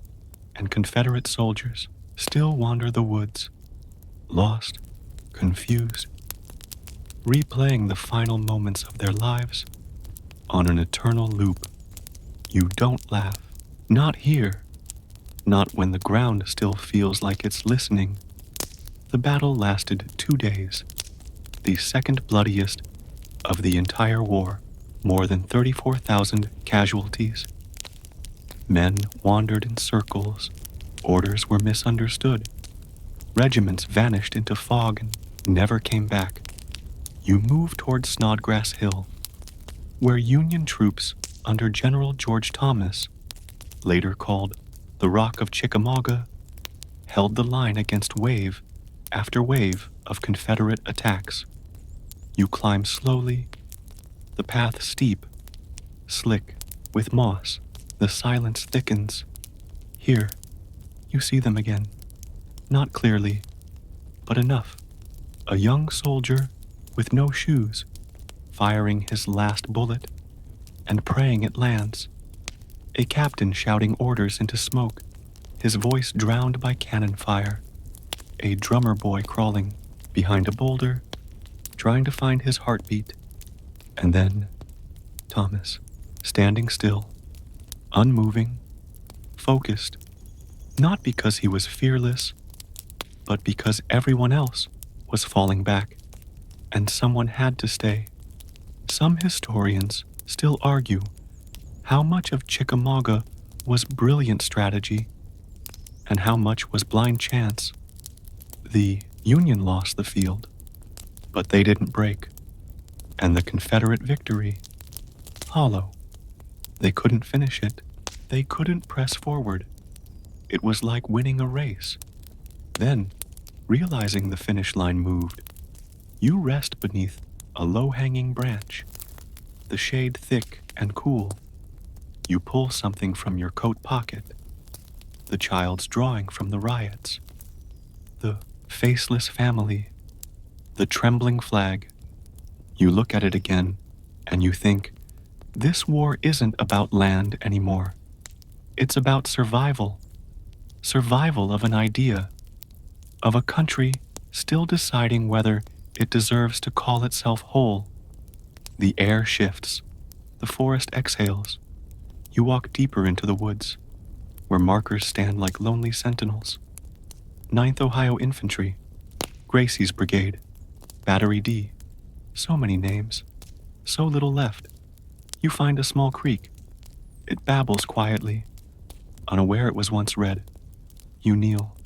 and Confederate soldiers still wander the woods, lost, confused, replaying the final moments of their lives on an eternal loop. You don't laugh. Not here. Not when the ground still feels like it's listening. The battle lasted 2 days, the second bloodiest of the entire war, more than 34,000 casualties. Men wandered in circles, orders were misunderstood, regiments vanished into fog and never came back. You moved toward Snodgrass Hill, where Union troops under General George Thomas, later called the Rock of Chickamauga, held the line against wave after wave of Confederate attacks. You climb slowly, the path steep, slick, with moss. The silence thickens. Here, you see them again. Not clearly, but enough. A young soldier with no shoes, firing his last bullet and praying it lands. A captain shouting orders into smoke, his voice drowned by cannon fire. A drummer boy crawling behind a boulder, trying to find his heartbeat. And then Thomas, standing still, unmoving, focused, not because he was fearless, but because everyone else was falling back, and someone had to stay. Some historians still argue how much of Chickamauga was brilliant strategy and how much was blind chance. The Union lost the field, but they didn't break, and the Confederate victory, hollow. They couldn't finish it. They couldn't press forward. It was like winning a race. Then, realizing the finish line moved, you rest beneath a low-hanging branch, the shade thick and cool. You pull something from your coat pocket, the child's drawing from the riots, the faceless family, the trembling flag. You look at it again, and you think, this war isn't about land anymore. It's about survival. Survival of an idea, of a country still deciding whether it deserves to call itself whole. The air shifts, the forest exhales. You walk deeper into the woods, where markers stand like lonely sentinels. 9th Ohio Infantry, Gracie's Brigade, Battery D. So many names, so little left. You find a small creek. It babbles quietly, unaware it was once red. You kneel,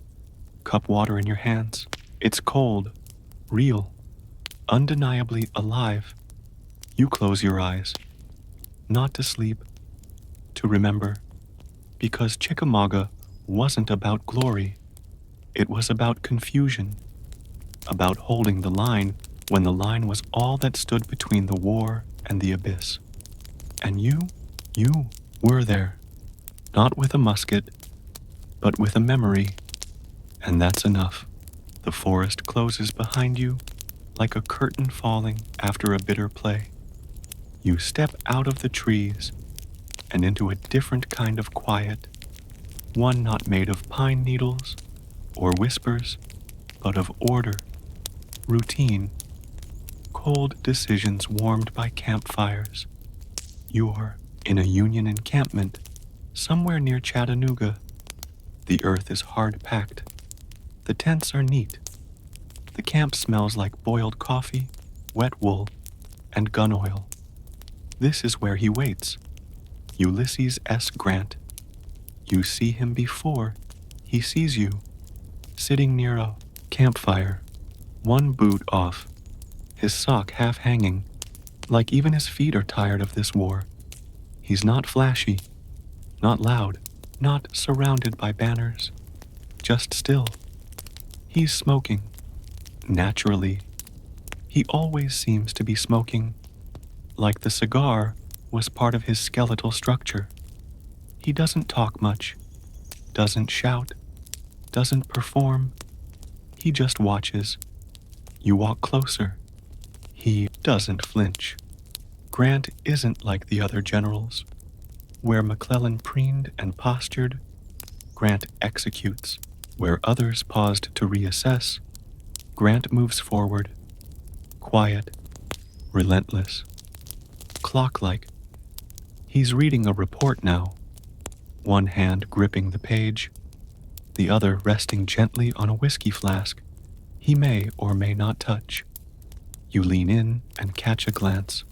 cup water in your hands. It's cold, real, undeniably alive. You close your eyes, not to sleep, to remember, because Chickamauga wasn't about glory. It was about confusion, about holding the line when the line was all that stood between the war and the abyss. And you were there, not with a musket, but with a memory, and that's enough. The forest closes behind you like a curtain falling after a bitter play. You step out of the trees and into a different kind of quiet, one not made of pine needles or whispers, but of order, routine, cold decisions warmed by campfires. You're in a Union encampment somewhere near Chattanooga. The earth is hard-packed. The tents are neat. The camp smells like boiled coffee, wet wool, and gun oil. This is where he waits. Ulysses S. Grant. You see him before he sees you, sitting near a campfire, one boot off, his sock half hanging, like even his feet are tired of this war. He's not flashy, not loud, not surrounded by banners, just still. He's smoking, naturally. He always seems to be smoking, like the cigar was part of his skeletal structure. He doesn't talk much, doesn't shout, doesn't perform. He just watches. You walk closer. He doesn't flinch. Grant isn't like the other generals. Where McClellan preened and postured, Grant executes. Where others paused to reassess, Grant moves forward, quiet, relentless, clock-like. He's reading a report now, one hand gripping the page, the other resting gently on a whiskey flask he may or may not touch. You lean in and catch a glance.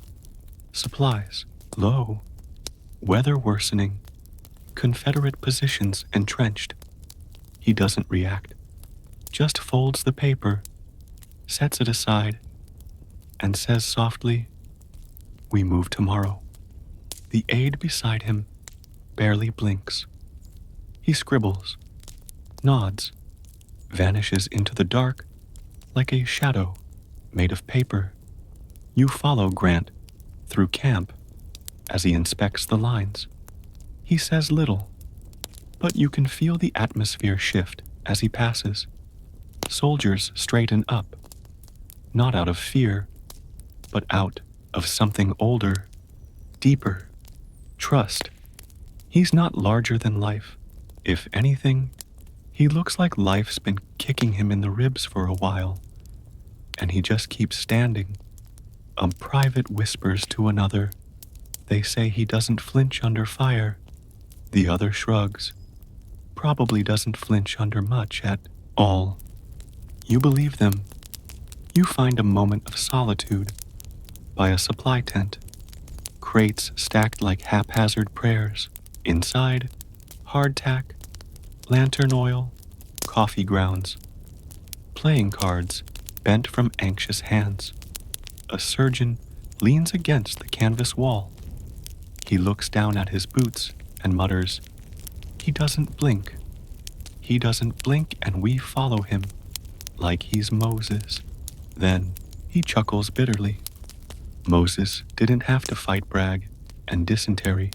Supplies, low. Weather worsening. Confederate positions entrenched. He doesn't react, just folds the paper, sets it aside, and says softly, "We move tomorrow." The aide beside him barely blinks. He scribbles, nods, vanishes into the dark like a shadow made of paper. You follow Grant through camp as he inspects the lines. He says little, but you can feel the atmosphere shift as he passes. Soldiers straighten up, not out of fear, but out of something older, deeper, trust. He's not larger than life. If anything, he looks like life's been kicking him in the ribs for a while, and he just keeps standing. A private whispers to another. They say he doesn't flinch under fire. The other shrugs. Probably doesn't flinch under much at all. You believe them. You find a moment of solitude by a supply tent. Crates stacked like haphazard prayers. Inside, hardtack, lantern oil, coffee grounds, playing cards bent from anxious hands. A surgeon leans against the canvas wall. He looks down at his boots and mutters, "He doesn't blink. He doesn't blink, and we follow him like he's Moses." Then he chuckles bitterly. Moses didn't have to fight brag and dysentery.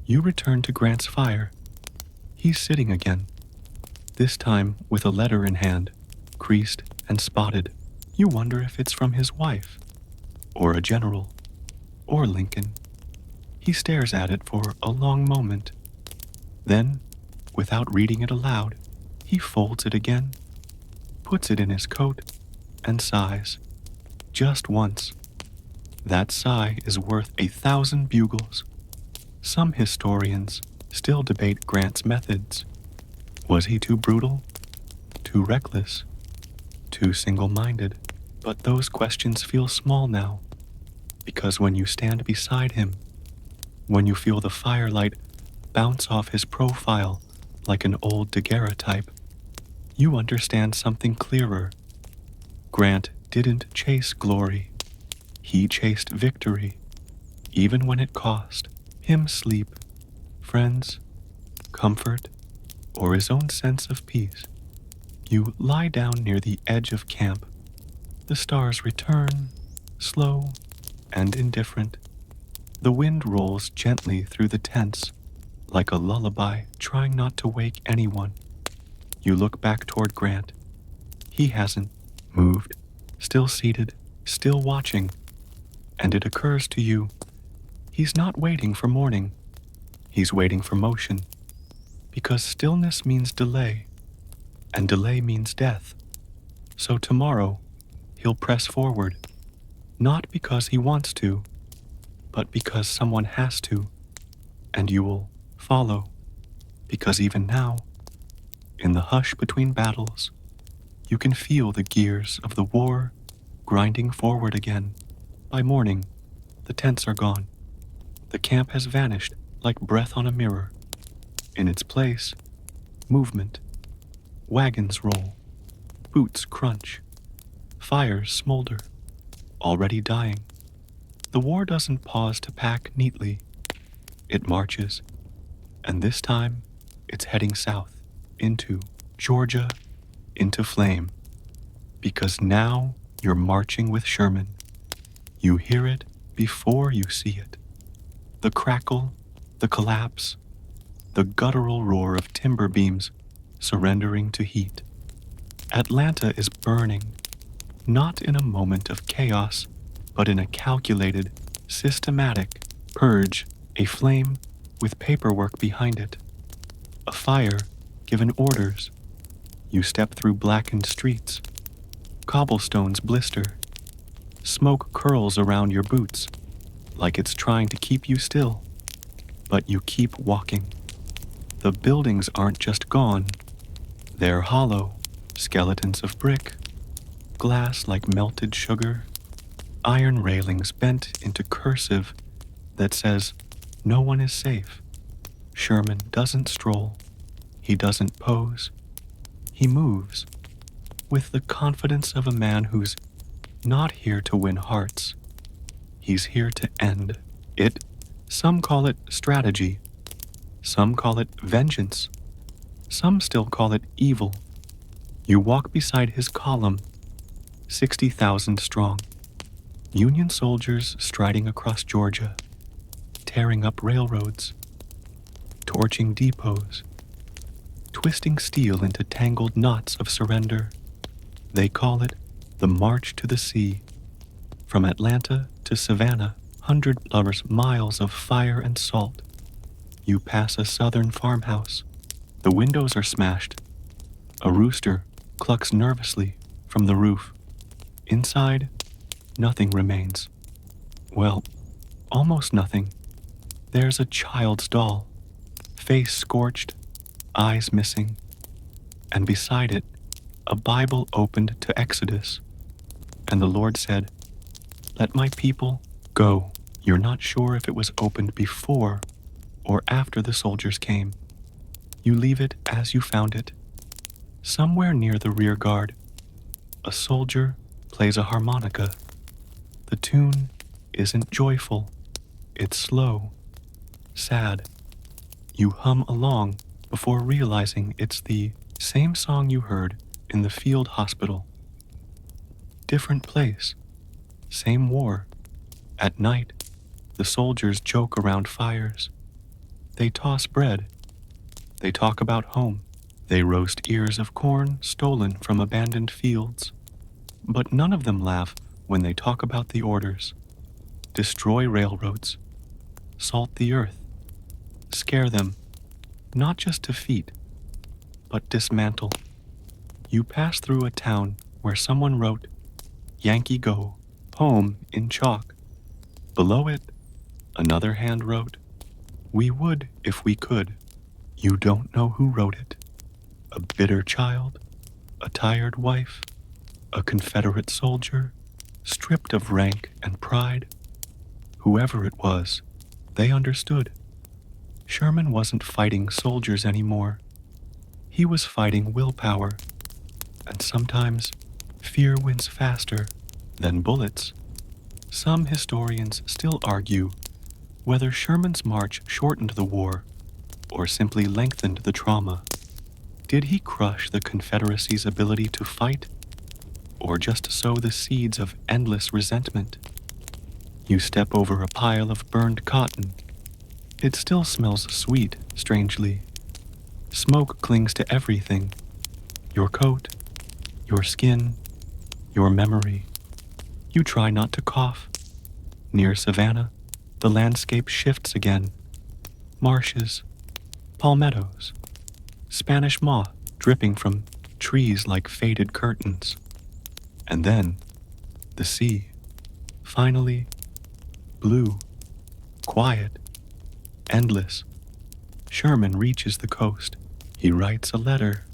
You return to Grant's fire. He's sitting again, this time with a letter in hand, creased and spotted. You wonder if it's from his wife, or a general, or Lincoln. He stares at it for a long moment. Then, without reading it aloud, he folds it again, puts it in his coat, and sighs. Just once. That sigh is worth 1,000 bugles. Some historians still debate Grant's methods. Was he too brutal? Too reckless? Too single-minded? But those questions feel small now, because when you stand beside him, when you feel the firelight bounce off his profile like an old daguerreotype, you understand something clearer. Grant didn't chase glory. He chased victory, even when it cost him sleep, friends, comfort, or his own sense of peace. You lie down near the edge of camp. The stars return, slow and indifferent. The wind rolls gently through the tents, like a lullaby trying not to wake anyone. You look back toward Grant. He hasn't moved, still seated, still watching. And it occurs to you, he's not waiting for morning. He's waiting for motion. Because stillness means delay, and delay means death. So tomorrow, he'll press forward, not because he wants to, but because someone has to, and you will follow. Because even now, in the hush between battles, you can feel the gears of the war grinding forward again. By morning, the tents are gone. The camp has vanished like breath on a mirror. In its place, movement. Wagons roll. Boots crunch. Fires smolder. Already dying. The war doesn't pause to pack neatly. It marches. And this time, it's heading south, into Georgia, into flame. Because now you're marching with Sherman. You hear it before you see it. The crackle, the collapse, the guttural roar of timber beams surrendering to heat. Atlanta is burning, not in a moment of chaos, but in a calculated, systematic purge, a flame with paperwork behind it. A fire given orders. You step through blackened streets. Cobblestones blister. Smoke curls around your boots, like it's trying to keep you still. But you keep walking. The buildings aren't just gone. They're hollow, skeletons of brick, glass like melted sugar. iron railings bent into cursive that says, "No one is safe." Sherman doesn't stroll. He doesn't pose. He moves with the confidence of a man who's not here to win hearts. He's here to end it. Some call it strategy. Some call it vengeance. Some still call it evil. You walk beside his column, 60,000 strong. Union soldiers striding across Georgia, tearing up railroads, torching depots, twisting steel into tangled knots of surrender. They call it the March to the Sea. From Atlanta to Savannah, 100+ miles of fire and salt. You pass a southern farmhouse. The windows are smashed. A rooster clucks nervously from the roof. Inside, nothing remains. Well, almost nothing. There's a child's doll, face scorched, eyes missing, and beside it, a Bible opened to Exodus. And the Lord said, "Let my people go." You're not sure if it was opened before or after the soldiers came. You leave it as you found it. Somewhere near the rear guard, a soldier plays a harmonica. The tune isn't joyful. It's slow, sad. You hum along before realizing it's the same song you heard in the field hospital. Different place, same war. At night, the soldiers joke around fires. They toss bread. They talk about home. They roast ears of corn stolen from abandoned fields. But none of them laugh when they talk about the orders. Destroy railroads. Salt the earth. Scare them. Not just defeat, but dismantle. You pass through a town where someone wrote, "Yankee Go, home" in chalk. Below it, another hand wrote, "We would if we could." You don't know who wrote it. A bitter child, a tired wife, a Confederate soldier, stripped of rank and pride. Whoever it was, they understood. Sherman wasn't fighting soldiers anymore. He was fighting willpower, and sometimes fear wins faster than bullets. Some historians still argue whether Sherman's march shortened the war or simply lengthened the trauma. Did he crush the Confederacy's ability to fight, or just sow the seeds of endless resentment? You step over a pile of burned cotton. It still smells sweet, strangely. Smoke clings to everything. Your coat, your skin, your memory. You try not to cough. Near Savannah, the landscape shifts again. Marshes, palmettos, Spanish moss dripping from trees like faded curtains. And then, the sea. Finally, blue, quiet, endless. Sherman reaches the coast. He writes a letter,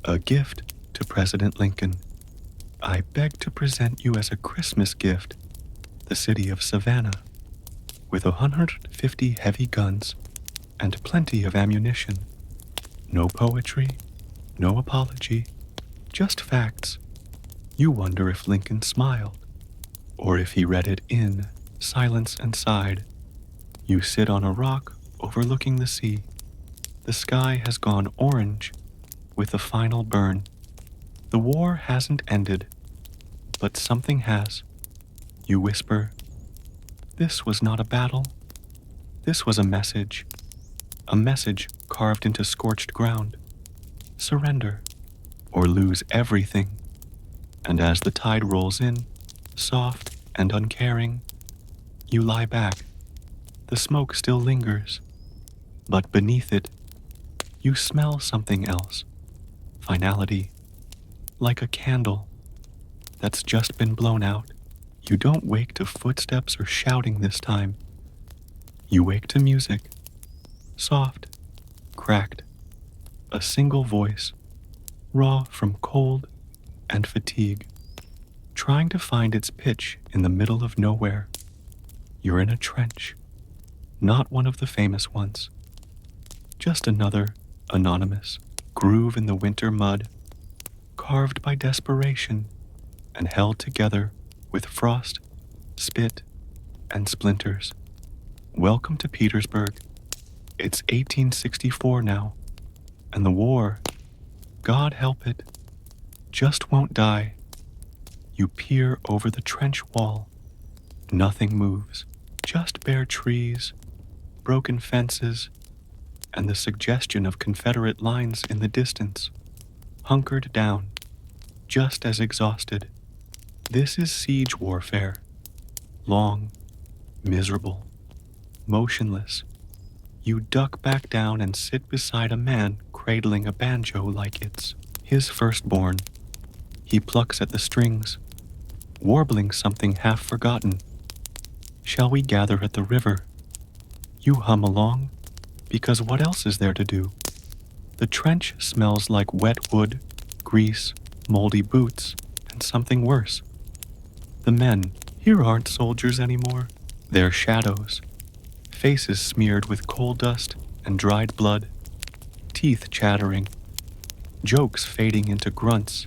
a gift to President Lincoln. "I beg to present you as a Christmas gift the city of Savannah, with 150 heavy guns and plenty of ammunition. No poetry, no apology, just facts." You wonder if Lincoln smiled, or if he read it in silence and sighed. You sit on a rock overlooking the sea. The sky has gone orange with the final burn. The war hasn't ended, but something has. You whisper, "This was not a battle. This was a message carved into scorched ground. Surrender, or lose everything." And as the tide rolls in, soft and uncaring, you lie back. The smoke still lingers, but beneath it, you smell something else. Finality, like a candle that's just been blown out. You don't wake to footsteps or shouting this time. You wake to music, soft, cracked, a single voice, raw from cold and fatigue. trying to find its pitch in the middle of nowhere. You're in a trench, not one of the famous ones, just another anonymous groove in the winter mud, carved by desperation and held together with frost, spit, and splinters. Welcome to Petersburg. It's 1864 now, and the war, God help it, just won't die. You peer over the trench wall. Nothing moves, just bare trees, broken fences, and the suggestion of Confederate lines in the distance, hunkered down, just as exhausted. This is siege warfare, long, miserable, motionless. You duck back down and sit beside a man cradling a banjo like it's his firstborn. He plucks at the strings, warbling something half forgotten. Shall we gather at the river? You hum along, because what else is there to do? The trench smells like wet wood, grease, moldy boots, and something worse. The men here aren't soldiers anymore. They're shadows, faces smeared with coal dust and dried blood, teeth chattering, jokes fading into grunts.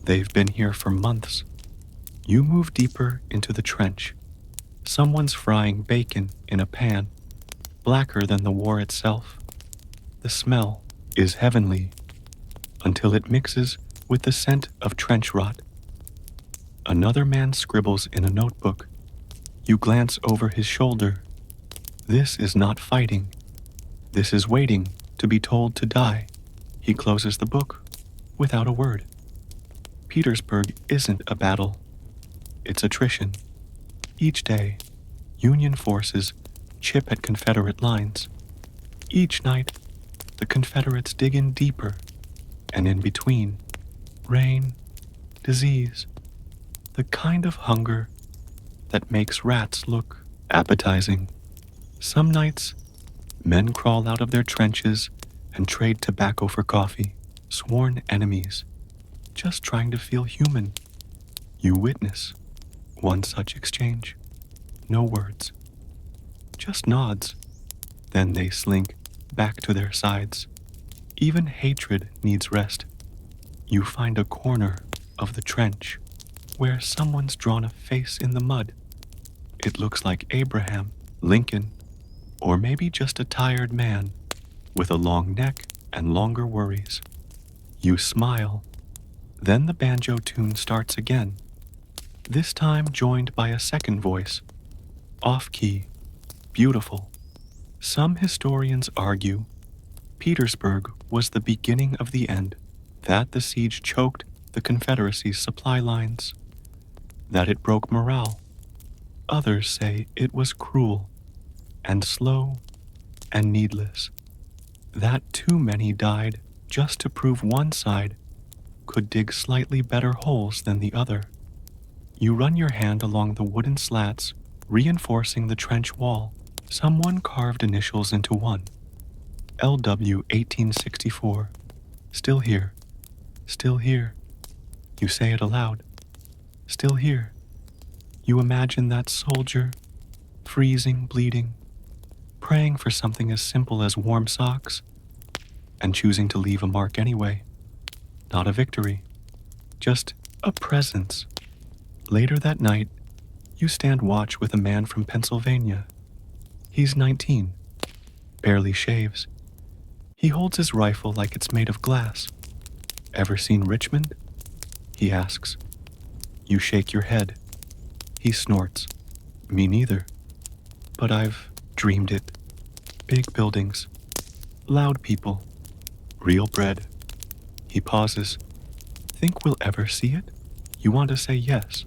They've been here for months. You move deeper into the trench. Someone's frying bacon in a pan, blacker than the war itself. The smell is heavenly until it mixes with the scent of trench rot. Another man scribbles in a notebook. You glance over his shoulder. This is not fighting. This is waiting to be told to die. He closes the book without a word. Petersburg isn't a battle. It's attrition. Each day, Union forces chip at Confederate lines. Each night, the Confederates dig in deeper, and in between, rain, disease, the kind of hunger that makes rats look appetizing. Some nights, men crawl out of their trenches and trade tobacco for coffee, sworn enemies, just trying to feel human. You witness one such exchange. No words, just nods. Then they slink back to their sides. Even hatred needs rest. You find a corner of the trench where someone's drawn a face in the mud. It looks like Abraham, Lincoln, or maybe just a tired man with a long neck and longer worries. You smile. Then the banjo tune starts again, this time joined by a second voice, off-key, beautiful. Some historians argue Petersburg was the beginning of the end, that the siege choked the Confederacy's supply lines, that it broke morale. Others say it was cruel and slow and needless, that too many died just to prove one side could dig slightly better holes than the other. You run your hand along the wooden slats, reinforcing the trench wall. Someone carved initials into one. LW 1864. Still here. Still here. You say it aloud. Still here. You imagine that soldier, freezing, bleeding, praying for something as simple as warm socks, and choosing to leave a mark anyway. Not a victory, just a presence. Later that night, you stand watch with a man from Pennsylvania. He's 19, barely shaves. He holds his rifle like it's made of glass. Ever seen Richmond? He asks. You shake your head. He snorts. Me neither. But I've dreamed it. Big buildings, loud people, real bread. He pauses. Think we'll ever see it? You want to say yes,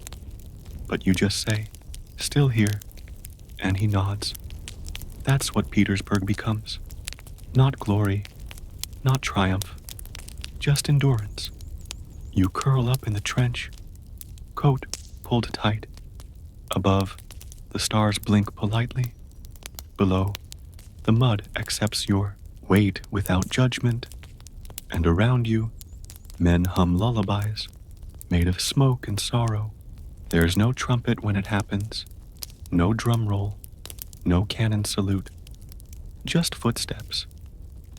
but you just say, still here, and he nods. That's what Petersburg becomes. Not glory, not triumph, just endurance. You curl up in the trench, coat pulled tight. Above, the stars blink politely. Below, the mud accepts your weight without judgment. And around you, men hum lullabies, made of smoke and sorrow. There's no trumpet when it happens, no drum roll, no cannon salute, just footsteps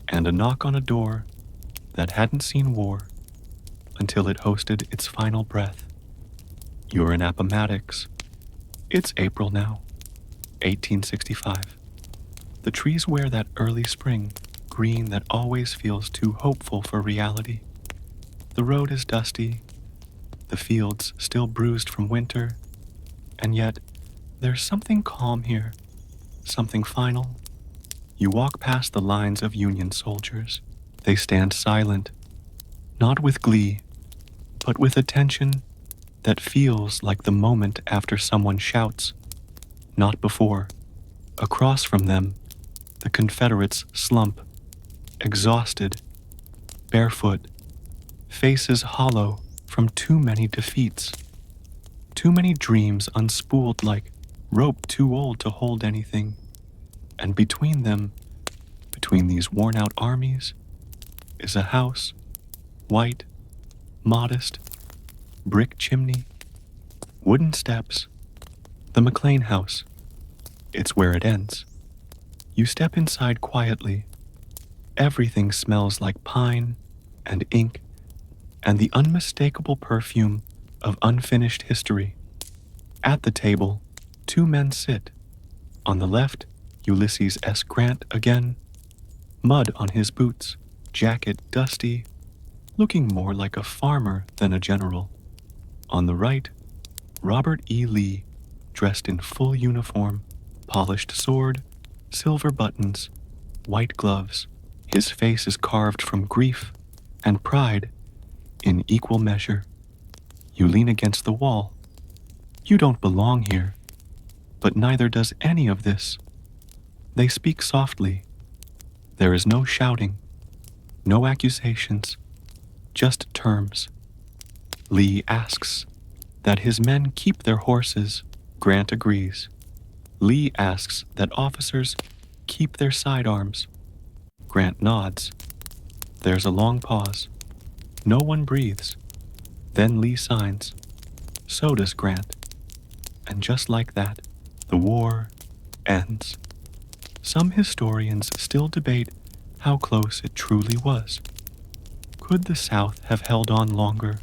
and a knock on a door that hadn't seen war until it hosted its final breath. You're in Appomattox. It's April now, 1865. The trees wear that early spring green that always feels too hopeful for reality. The road is dusty, the fields still bruised from winter, and yet there's something calm here, something final. You walk past the lines of Union soldiers. They stand silent, not with glee, but with a tension that feels like the moment after someone shouts, not before. Across from them, the Confederates slump, exhausted, barefoot, faces hollow from too many defeats, too many dreams unspooled like rope too old to hold anything. And between them, between these worn-out armies, is a house, white, modest, brick chimney, wooden steps, the McLean house. It's where it ends. You step inside quietly. Everything smells like pine and ink and the unmistakable perfume of unfinished history. At the table, two men sit. On the left, Ulysses S. Grant again, mud on his boots, jacket dusty, looking more like a farmer than a general. On the right, Robert E. Lee, dressed in full uniform, polished sword, silver buttons, white gloves. His face is carved from grief and pride in equal measure. You lean against the wall. You don't belong here, but neither does any of this. They speak softly. There is no shouting, no accusations, just terms. Lee asks that his men keep their horses. Grant agrees. Lee asks that officers keep their sidearms. Grant nods. There's a long pause. No one breathes. Then Lee signs. So does Grant. And just like that, the war ends. Some historians still debate how close it truly was. Could the South have held on longer?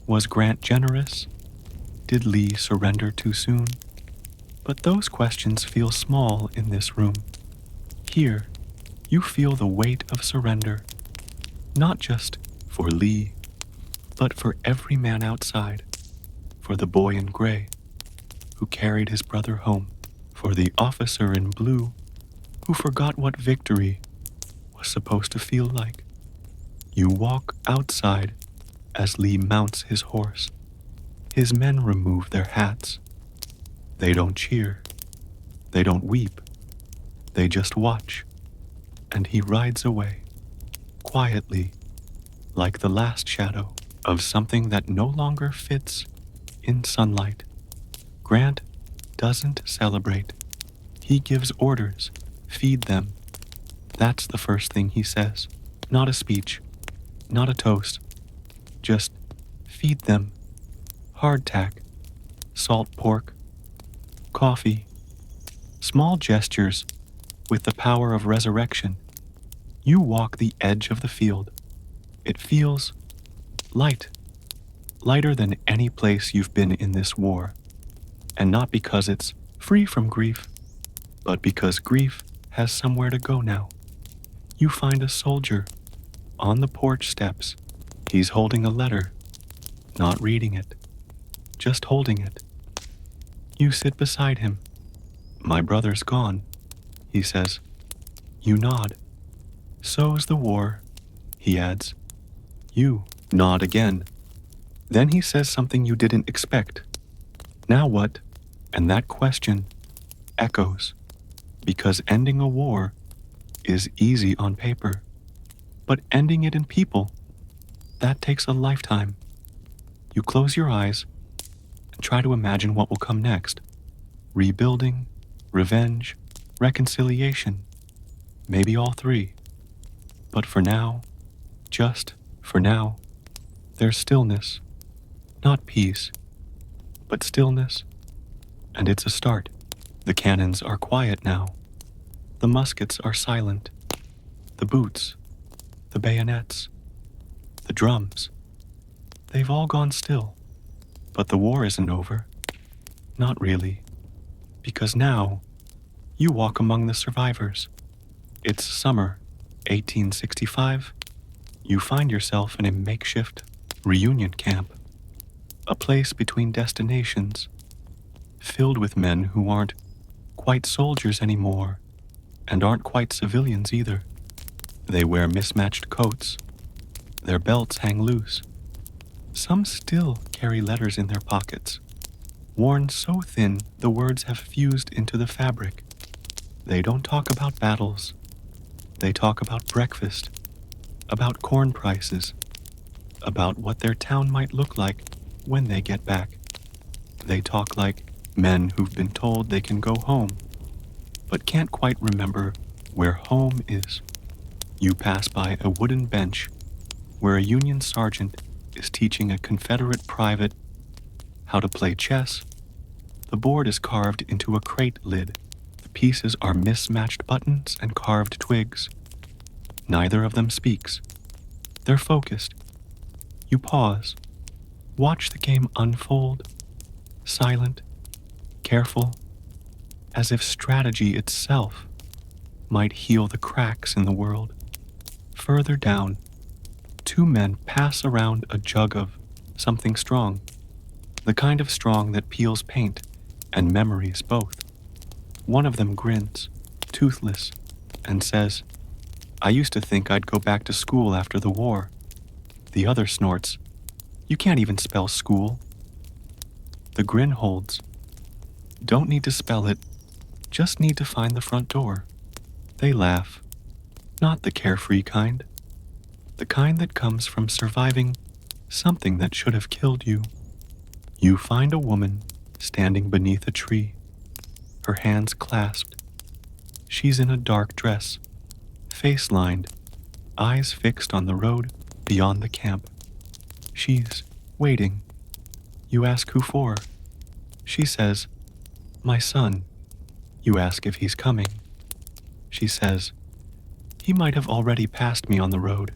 Was Grant generous? Did Lee surrender too soon? But those questions feel small in this room. Here, you feel the weight of surrender, not just for Lee, but for every man outside, for the boy in gray who carried his brother home, for the officer in blue who forgot what victory was supposed to feel like. You walk outside as Lee mounts his horse. His men remove their hats. They don't cheer. They don't weep. They just watch. And he rides away, quietly, like the last shadow of something that no longer fits in sunlight. Grant doesn't celebrate. He gives orders. Feed them. That's the first thing he says. Not a speech, not a toast. Just feed them. Hardtack, salt pork, coffee, small gestures with the power of resurrection. You walk the edge of the field. It feels light, lighter than any place you've been in this war. And not because it's free from grief, but because grief has somewhere to go now. You find a soldier on the porch steps. He's holding a letter, not reading it, just holding it. You sit beside him. My brother's gone, he says. You nod. So's the war, he adds. You nod again. Then he says something you didn't expect. Now what? And that question echoes, because ending a war is easy on paper, but ending it in people, that takes a lifetime. You close your eyes and try to imagine what will come next. Rebuilding, revenge, reconciliation, maybe all three. But for now, just for now, there's stillness. Not peace, but stillness, and it's a start. The cannons are quiet now. The muskets are silent. The boots, the bayonets, the drums, they've all gone still. But the war isn't over. Not really. Because now, you walk among the survivors. It's summer, 1865. You find yourself in a makeshift reunion camp. A place between destinations, filled with men who aren't quite soldiers anymore, and aren't quite civilians either. They wear mismatched coats. Their belts hang loose. Some still carry letters in their pockets, worn so thin the words have fused into the fabric. They don't talk about battles. They talk about breakfast, about corn prices, about what their town might look like when they get back. They talk like men who've been told they can go home, but can't quite remember where home is. You pass by a wooden bench where a Union sergeant is teaching a Confederate private how to play chess. The board is carved into a crate lid. The pieces are mismatched buttons and carved twigs. Neither of them speaks. They're focused. You pause. Watch the game unfold. Silent, careful, as if strategy itself might heal the cracks in the world. Further down, two men pass around a jug of something strong, the kind of strong that peels paint and memories both. One of them grins, toothless, and says, "I used to think I'd go back to school after the war." The other snorts, "You can't even spell school." The grin holds. Don't need to spell it, just need to find the front door. They laugh, not the carefree kind, the kind that comes from surviving something that should have killed you. You find a woman standing beneath a tree, her hands clasped. She's in a dark dress, face lined, eyes fixed on the road beyond the camp. She's waiting. You ask who for. She says, "My son." You ask if he's coming. She says, "He might have already passed me on the road.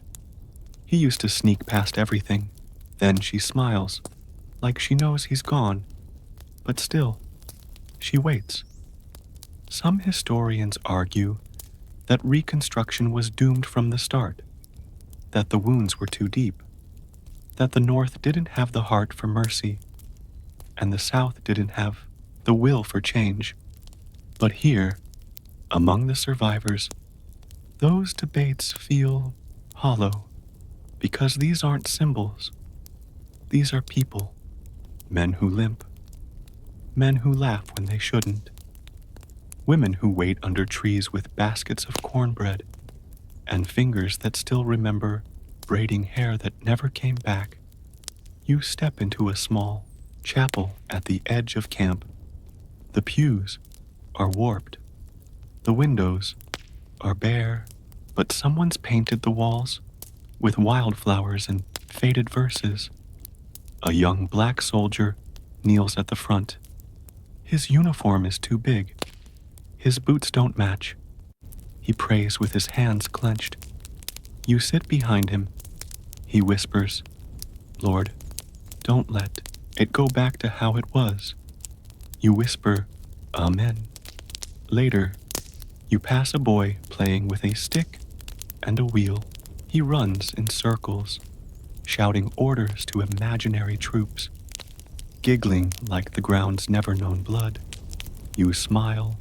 He used to sneak past everything." Then she smiles, like she knows he's gone, but still, she waits. Some historians argue that Reconstruction was doomed from the start, that the wounds were too deep, that the North didn't have the heart for mercy, and the South didn't have the will for change. But here, among the survivors, those debates feel hollow, because these aren't symbols. These are people, men who limp, men who laugh when they shouldn't, women who wait under trees with baskets of cornbread, and fingers that still remember braiding hair that never came back. You step into a small chapel at the edge of camp. The pews are warped. The windows are bare, but someone's painted the walls with wildflowers and faded verses. A young black soldier kneels at the front. His uniform is too big. His boots don't match. He prays with his hands clenched. You sit behind him. He whispers, "Lord, don't let it go back to how it was." You whisper, "Amen." Later, you pass a boy playing with a stick and a wheel. He runs in circles, shouting orders to imaginary troops, giggling like the ground's never known blood. You smile,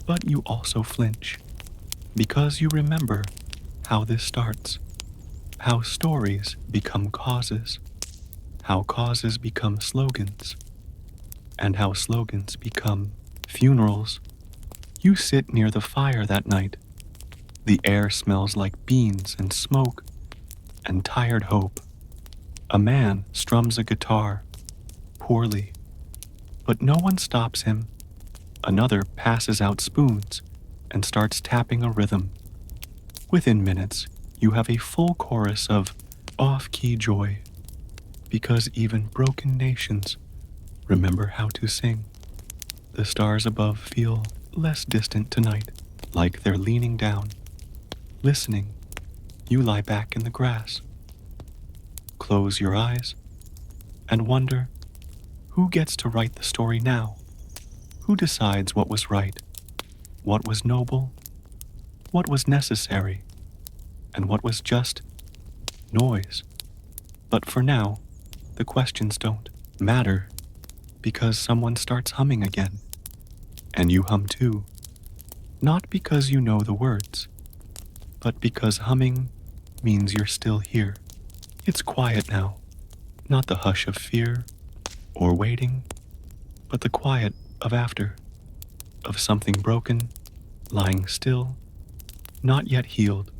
but you also flinch, because you remember how this starts, how stories become causes, how causes become slogans, and how slogans become funerals. You sit near the fire that night. The air smells like beans and smoke and tired hope. A man strums a guitar, poorly, but no one stops him. Another passes out spoons and starts tapping a rhythm. Within minutes, you have a full chorus of off-key joy. because even broken nations remember how to sing. The stars above feel less distant tonight, like they're leaning down, listening. You lie back in the grass, close your eyes, and wonder who gets to write the story now? Who decides what was right, what was noble, what was necessary, and what was just noise? But for now, the questions don't matter because someone starts humming again. And you hum too, not because you know the words, but because humming means you're still here. It's quiet now, not the hush of fear or waiting, but the quiet of after, of something broken, lying still, not yet healed,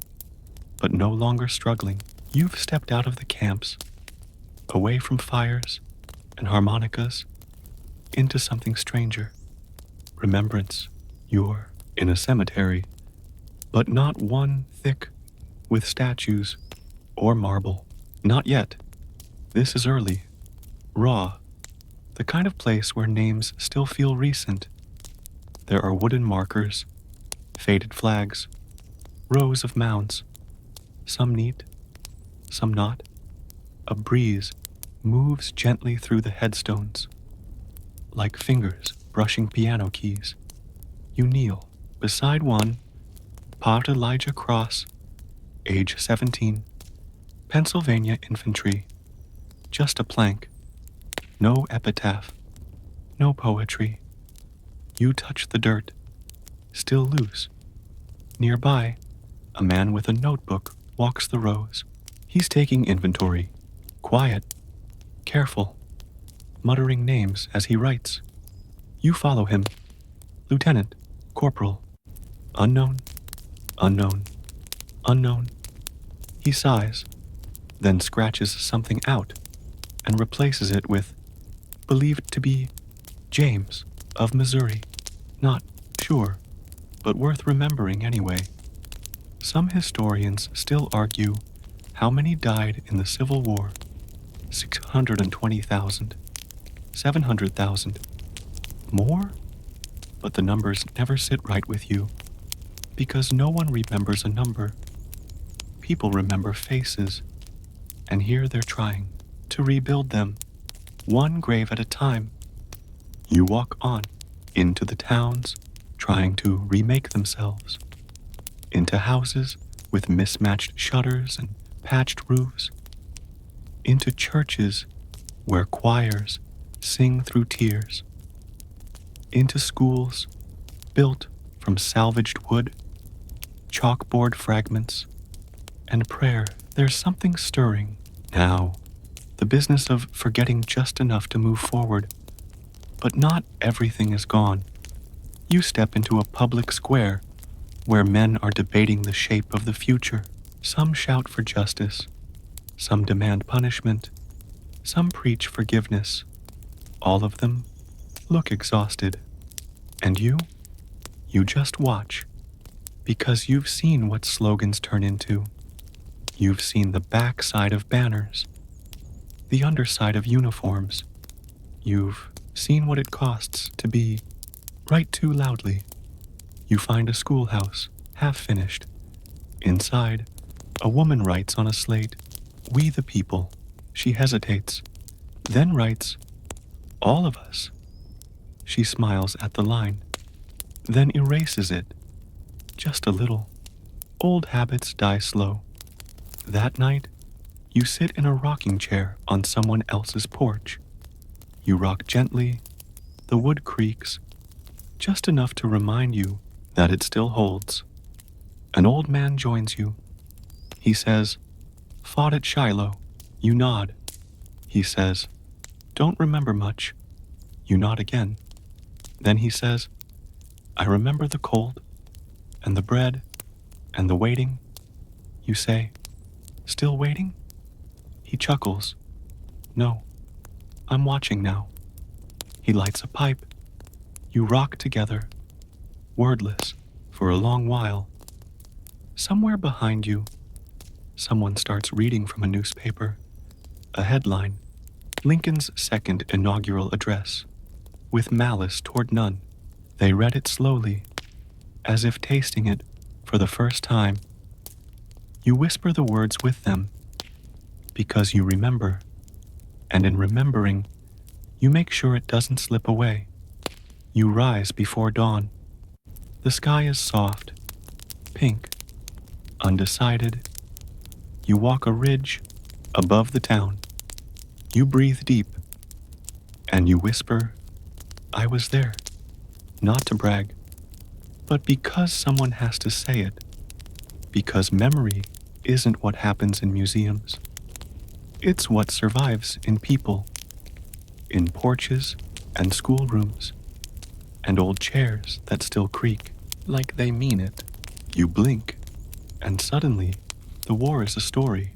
but no longer struggling. You've stepped out of the camps, away from fires and harmonicas, into something stranger. Remembrance. You're in a cemetery, but not one thick with statues or marble. Not yet. This is early, raw, the kind of place where names still feel recent. There are wooden markers, faded flags, rows of mounds, some neat, some not. A breeze moves gently through the headstones, like fingers brushing piano keys. You kneel beside one, Pot Elijah Cross, age 17, Pennsylvania Infantry. Just a plank, no epitaph, no poetry. You touch the dirt, still loose. Nearby, a man with a notebook walks the rows. He's taking inventory, quiet, careful, muttering names as he writes. You follow him. Lieutenant, Corporal, unknown, unknown, unknown. He sighs, then scratches something out and replaces it with believed to be James of Missouri. Not sure, but worth remembering anyway. Some historians still argue how many died in the Civil War. 620,000, 700,000. More? But the numbers never sit right with you, because no one remembers a number. People remember faces, and here they're trying to rebuild them, one grave at a time. You walk on, into the towns, trying to remake themselves, into houses with mismatched shutters and patched roofs, into churches where choirs sing through tears, into schools built from salvaged wood, chalkboard fragments, and prayer. There's something stirring now, the business of forgetting just enough to move forward. But not everything is gone. You step into a public square where men are debating the shape of the future. Some shout for justice, some demand punishment, some preach forgiveness. All of them look exhausted. And you? You just watch, because you've seen what slogans turn into. You've seen the backside of banners, the underside of uniforms. You've seen what it costs to be right too loudly. You find a schoolhouse, half finished. Inside, a woman writes on a slate, "We the people." She hesitates, then writes, "All of us." She smiles at the line, then erases it, just a little. Old habits die slow. That night, you sit in a rocking chair on someone else's porch. You rock gently, the wood creaks, just enough to remind you that it still holds. An old man joins you. He says, "Fought at Shiloh." You nod. He says, "Don't remember much." You nod again. Then he says, "I remember the cold, and the bread, and the waiting." You say, "Still waiting?" He chuckles. "No, I'm watching now." He lights a pipe. You rock together, wordless, for a long while. Somewhere behind you, someone starts reading from a newspaper, a headline, Lincoln's second inaugural address, with malice toward none. They read it slowly, as if tasting it for the first time. You whisper the words with them, because you remember, and in remembering, you make sure it doesn't slip away. You rise before dawn. The sky is soft, pink, undecided. You walk a ridge above the town. You breathe deep, and you whisper, I was there, not to brag, but because someone has to say it, because memory isn't what happens in museums. It's what survives in people, in porches and schoolrooms, and old chairs that still creak like they mean it. You blink, and suddenly the war is a story.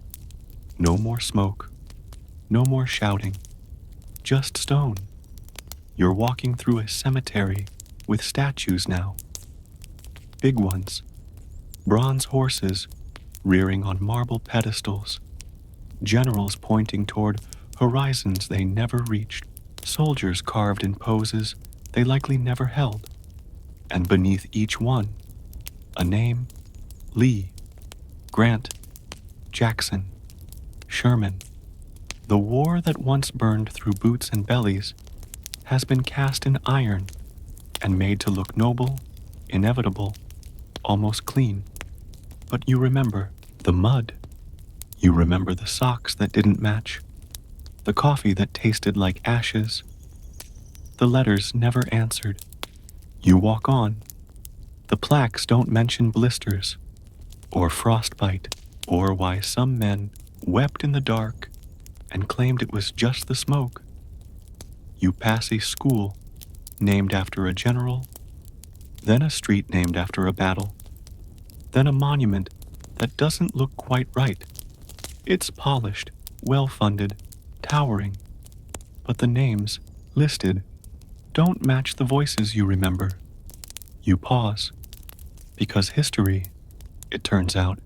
No more smoke, no more shouting, just stone. You're walking through a cemetery with statues now. Big ones, bronze horses rearing on marble pedestals, generals pointing toward horizons they never reached, soldiers carved in poses they likely never held, and beneath each one, a name: Lee, Grant, Jackson, Sherman. The war that once burned through boots and bellies has been cast in iron and made to look noble, inevitable, almost clean. But you remember the mud. You remember the socks that didn't match, the coffee that tasted like ashes, the letters never answered. You walk on. The plaques don't mention blisters, or frostbite, or why some men wept in the dark and claimed it was just the smoke. You pass a school named after a general, then a street named after a battle, then a monument that doesn't look quite right. It's polished, well-funded, towering, but the names listed don't match the voices you remember. You pause, because history, it turns out,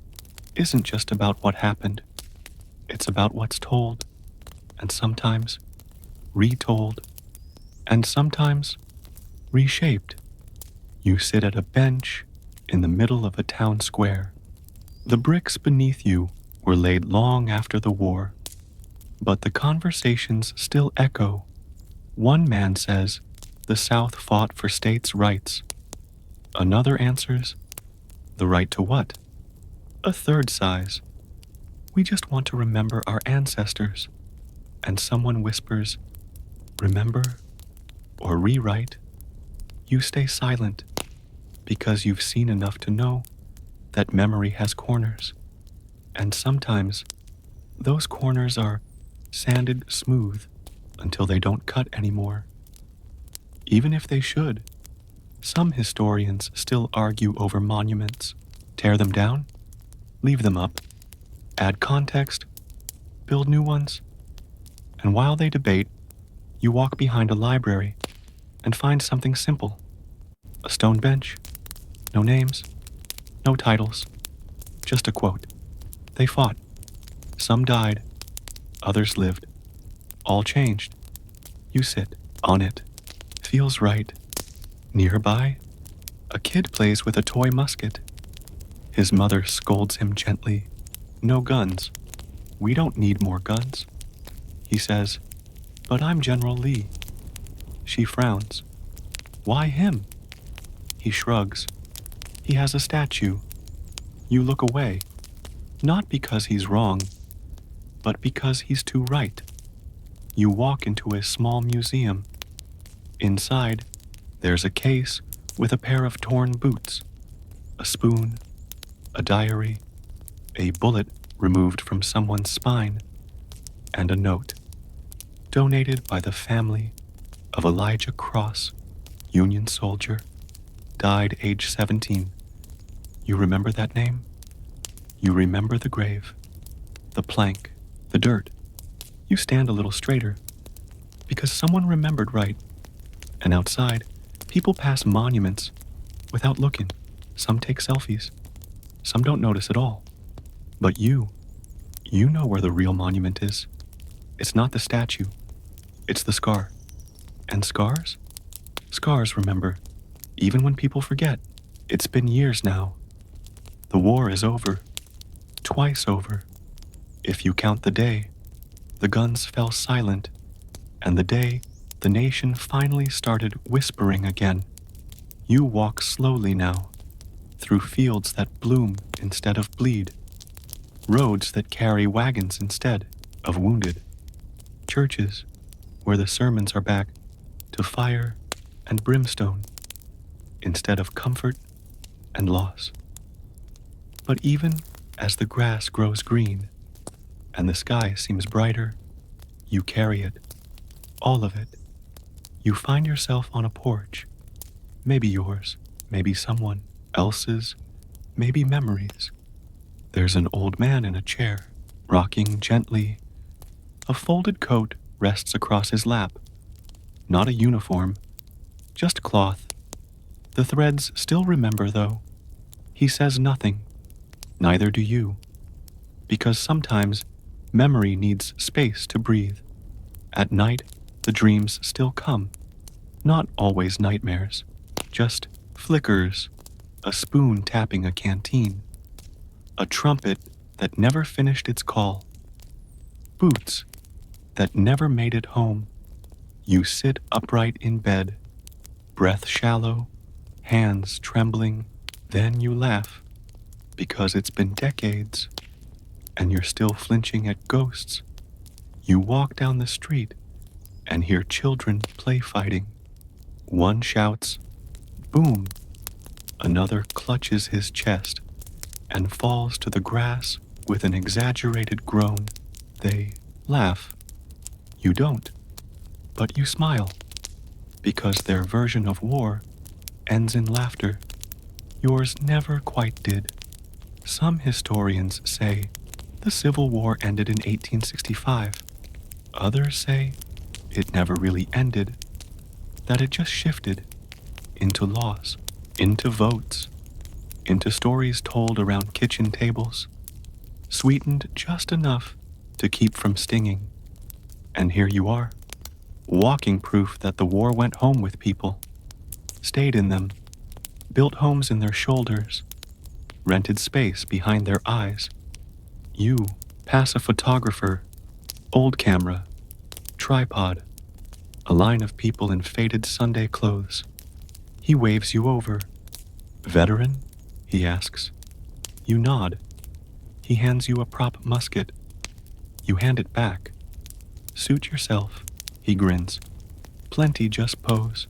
isn't just about what happened. It's about what's told, and sometimes retold, and sometimes reshaped. You sit at a bench in the middle of a town square. The bricks beneath you were laid long after the war, but the conversations still echo. One man says, the South fought for states' rights. Another answers, the right to what? A third sighs, we just want to remember our ancestors. And someone whispers, remember or rewrite. You stay silent because you've seen enough to know that memory has corners. And sometimes those corners are sanded smooth until they don't cut anymore. Even if they should, some historians still argue over monuments. Tear them down, leave them up, add context, build new ones. And while they debate, you walk behind a library and find something simple. A stone bench, no names, no titles, just a quote. They fought. Some died, others lived. All changed. You sit on it. Feels right. Nearby, a kid plays with a toy musket. His mother scolds him gently. No guns. We don't need more guns. He says, but I'm General Lee. She frowns. Why him? He shrugs. He has a statue. You look away, not because he's wrong, but because he's too right. You walk into a small museum. Inside, there's a case with a pair of torn boots, a spoon, a diary, a bullet removed from someone's spine, and a note. Donated by the family of Elijah Cross, Union soldier, died age 17. You remember that name? You remember the grave, the plank, the dirt. You stand a little straighter because someone remembered right. And outside, people pass monuments without looking. Some take selfies. Some don't notice at all. But you know where the real monument is. It's not the statue. It's the scar. And scars? Scars remember, even when people forget. It's been years now. The war is over. Twice over. If you count the day, the guns fell silent, and the day the nation finally started whispering again. You walk slowly now, through fields that bloom instead of bleed, roads that carry wagons instead of wounded, churches where the sermons are back to fire and brimstone instead of comfort and loss. But even as the grass grows green and the sky seems brighter, you carry it, all of it. You find yourself on a porch, maybe yours, maybe someone else's, maybe memories. There's an old man in a chair, rocking gently. A folded coat rests across his lap. Not a uniform, just cloth. The threads still remember, though. He says nothing. Neither do you. Because sometimes memory needs space to breathe. At night, the dreams still come. Not always nightmares, just flickers, a spoon tapping a canteen, a trumpet that never finished its call, boots that never made it home. You sit upright in bed, breath shallow, hands trembling, then you laugh, because it's been decades, and you're still flinching at ghosts. You walk down the street and hear children play fighting. One shouts, "Boom!" Another clutches his chest and falls to the grass with an exaggerated groan. They laugh. You don't, but you smile, because their version of war ends in laughter. Yours never quite did. Some historians say the Civil War ended in 1865. Others say it never really ended, that it just shifted into laws, into votes, into stories told around kitchen tables, sweetened just enough to keep from stinging. And here you are, walking proof that the war went home with people, stayed in them, built homes in their shoulders, rented space behind their eyes. You pass a photographer, old camera, tripod, a line of people in faded Sunday clothes. He waves you over. "Veteran?" he asks. You nod. He hands you a prop musket. You hand it back. "Suit yourself," he grins. "Plenty just pose."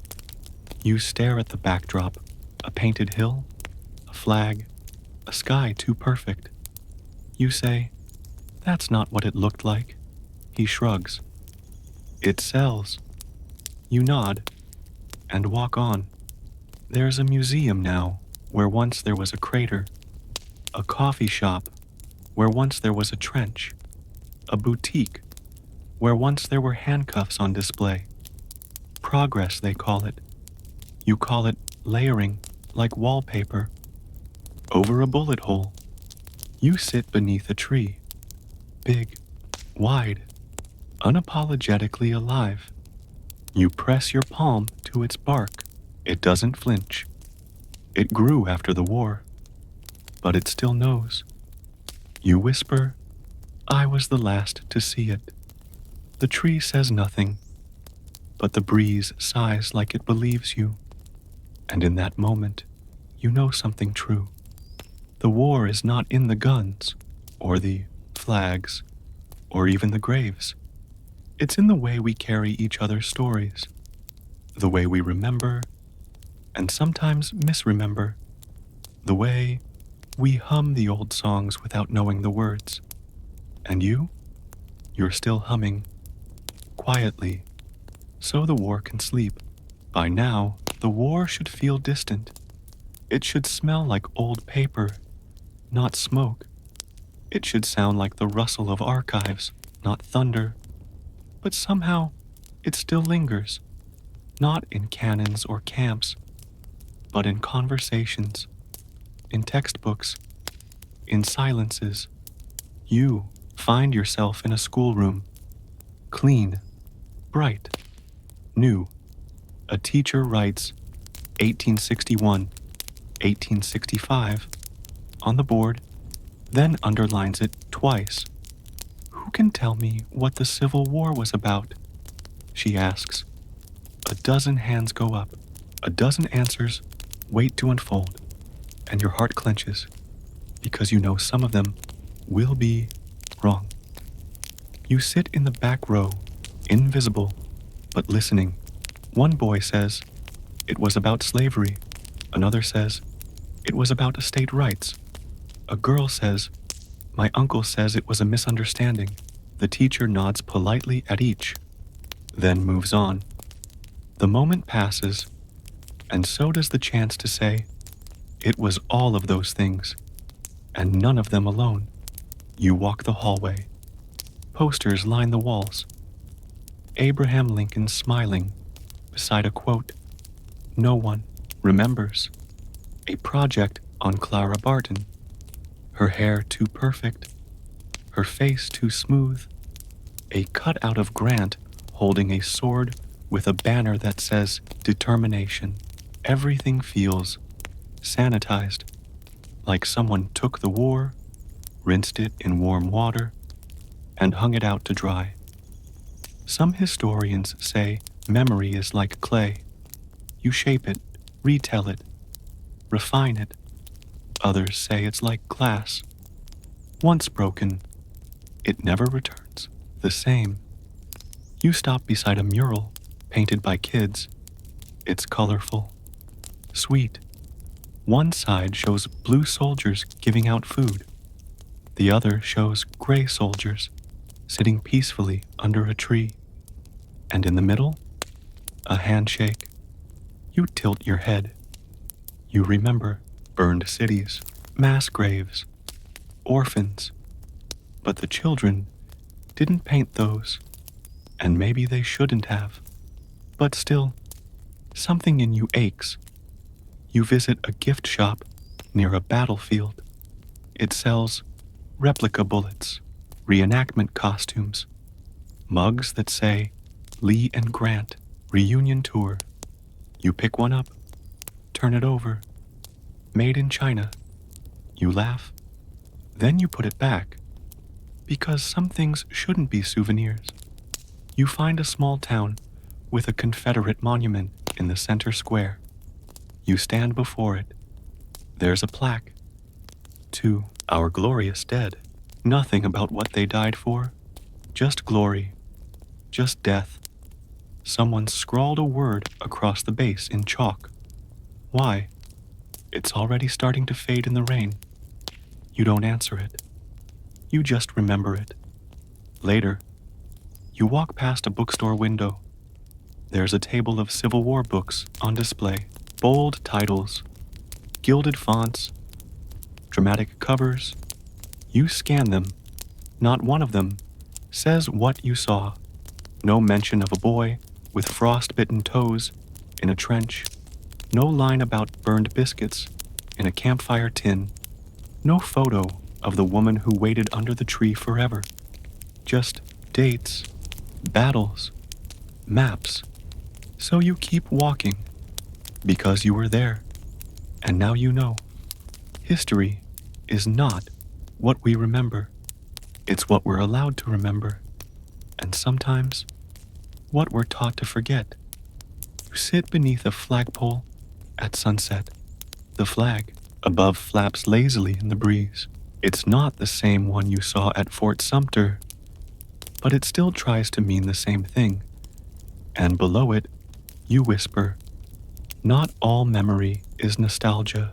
You stare at the backdrop, a painted hill, a flag, a sky too perfect. You say, "That's not what it looked like." He shrugs. "It sells." You nod and walk on. There's a museum now where once there was a crater, a coffee shop where once there was a trench, a boutique where once there were handcuffs on display. Progress, they call it. You call it layering, like wallpaper. Over a bullet hole. You sit beneath a tree, big, wide, unapologetically alive. You press your palm to its bark. It doesn't flinch. It grew after the war, but it still knows. You whisper, "I was the last to see it." The tree says nothing, but the breeze sighs like it believes you. And in that moment, you know something true. The war is not in the guns, or the flags, or even the graves. It's in the way we carry each other's stories, the way we remember, and sometimes misremember, the way we hum the old songs without knowing the words. And you're still humming, quietly, so the war can sleep. By now, the war should feel distant. It should smell like old paper, not smoke. It should sound like the rustle of archives, not thunder. But somehow, it still lingers, not in cannons or camps, but in conversations, in textbooks, in silences. You find yourself in a schoolroom, clean, bright, new. A teacher writes 1861, 1865 on the board, then underlines it twice. Who can tell me what the Civil War was about? She asks. A dozen hands go up. A dozen answers wait to unfold, and your heart clenches because you know some of them will be wrong. You sit in the back row, invisible, but listening. One boy says, it was about slavery. Another says, it was about state rights. A girl says, my uncle says it was a misunderstanding. The teacher nods politely at each, then moves on. The moment passes, and so does the chance to say, it was all of those things, and none of them alone. You walk the hallway. Posters line the walls. Abraham Lincoln smiling beside a quote no one remembers. A project on Clara Barton. Her hair too perfect, her face too smooth. A cutout of Grant holding a sword with a banner that says determination. Everything feels sanitized, like someone took the war, rinsed it in warm water, and hung it out to dry. Some historians say memory is like clay. You shape it, retell it, refine it. Others say it's like glass. Once broken, it never returns the same. You stop beside a mural painted by kids. It's colorful, sweet. One side shows blue soldiers giving out food. The other shows gray soldiers sitting peacefully under a tree. And in the middle, a handshake. You tilt your head. You remember burned cities, mass graves, orphans. But the children didn't paint those, and maybe they shouldn't have. But still, something in you aches. You visit a gift shop near a battlefield. It sells replica bullets, reenactment costumes, mugs that say Lee and Grant reunion tour. You pick one up, turn it over. Made in China. You laugh. Then you put it back. Because some things shouldn't be souvenirs. You find a small town with a Confederate monument in the center square. You stand before it. There's a plaque. To our glorious dead. Nothing about what they died for. Just glory. Just death. Someone scrawled a word across the base in chalk. Why? It's already starting to fade in the rain. You don't answer it. You just remember it. Later, you walk past a bookstore window. There's a table of Civil War books on display. Bold titles, gilded fonts, dramatic covers. You scan them. Not one of them says what you saw. No mention of a boy with frostbitten toes in a trench. No line about burned biscuits in a campfire tin. No photo of the woman who waited under the tree forever. Just dates, battles, maps. So you keep walking because you were there, and now you know. History is not what we remember. It's what we're allowed to remember, and sometimes what we're taught to forget. You sit beneath a flagpole at sunset. The flag above flaps lazily in the breeze. It's not the same one you saw at Fort Sumter, but it still tries to mean the same thing. And below it, you whisper, not all memory is nostalgia.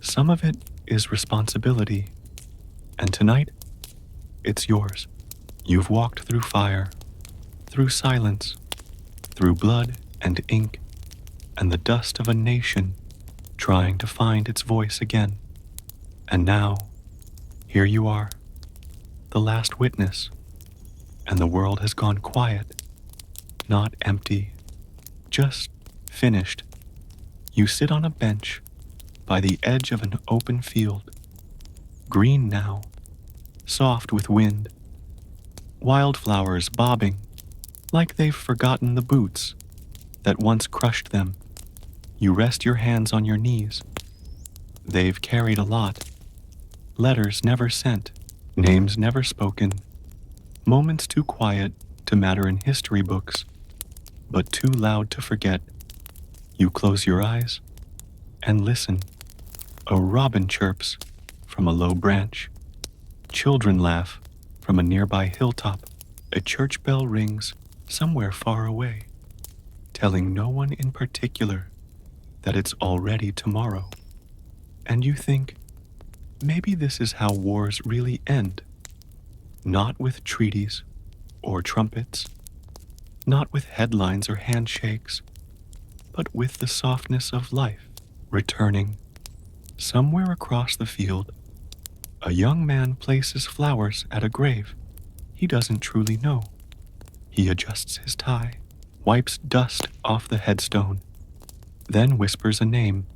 Some of it is responsibility. And tonight, it's yours. You've walked through fire, through silence, through blood and ink, and the dust of a nation trying to find its voice again. And now, here you are, the last witness, and the world has gone quiet, not empty, just finished. You sit on a bench by the edge of an open field, green now, soft with wind, wildflowers bobbing like they've forgotten the boots that once crushed them. You rest your hands on your knees. They've carried a lot. Letters never sent, names never spoken, moments too quiet to matter in history books, but too loud to forget. You close your eyes and listen. A robin chirps from a low branch. Children laugh from a nearby hilltop. A church bell rings somewhere far away, telling no one in particular that it's already tomorrow. And you think, maybe this is how wars really end. Not with treaties or trumpets, not with headlines or handshakes, but with the softness of life returning. Somewhere across the field, a young man places flowers at a grave he doesn't truly know. He adjusts his tie, wipes dust off the headstone, then whispers a name.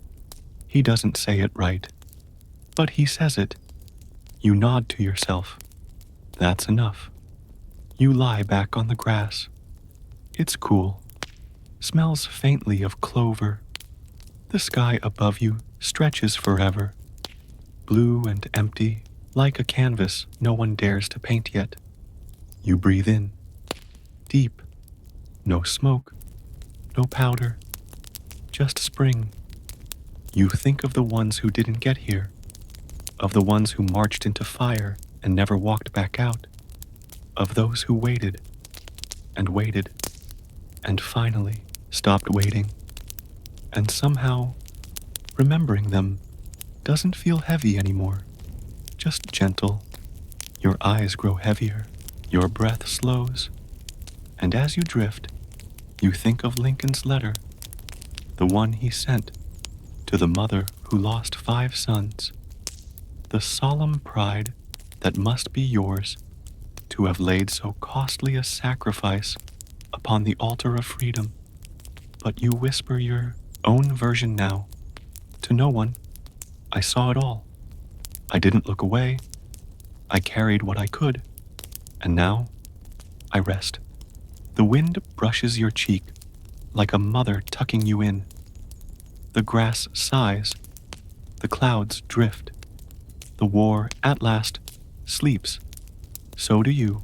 He doesn't say it right, but he says it. You nod to yourself. That's enough. You lie back on the grass. It's cool. Smells faintly of clover. The sky above you stretches forever, blue and empty, like a canvas no one dares to paint yet. You breathe in, deep. No smoke, no powder, just spring. You think of the ones who didn't get here, of the ones who marched into fire and never walked back out, of those who waited and waited and finally stopped waiting. And somehow, remembering them doesn't feel heavy anymore, just gentle. Your eyes grow heavier, your breath slows, and as you drift, you think of Lincoln's letter, the one he sent to the mother who lost 5 sons, the solemn pride that must be yours to have laid so costly a sacrifice upon the altar of freedom. But you whisper your own version now, to no one. I saw it all. I didn't look away. I carried what I could, and now I rest. The wind brushes your cheek like a mother tucking you in. The grass sighs. The clouds drift. The war, at last, sleeps. So do you.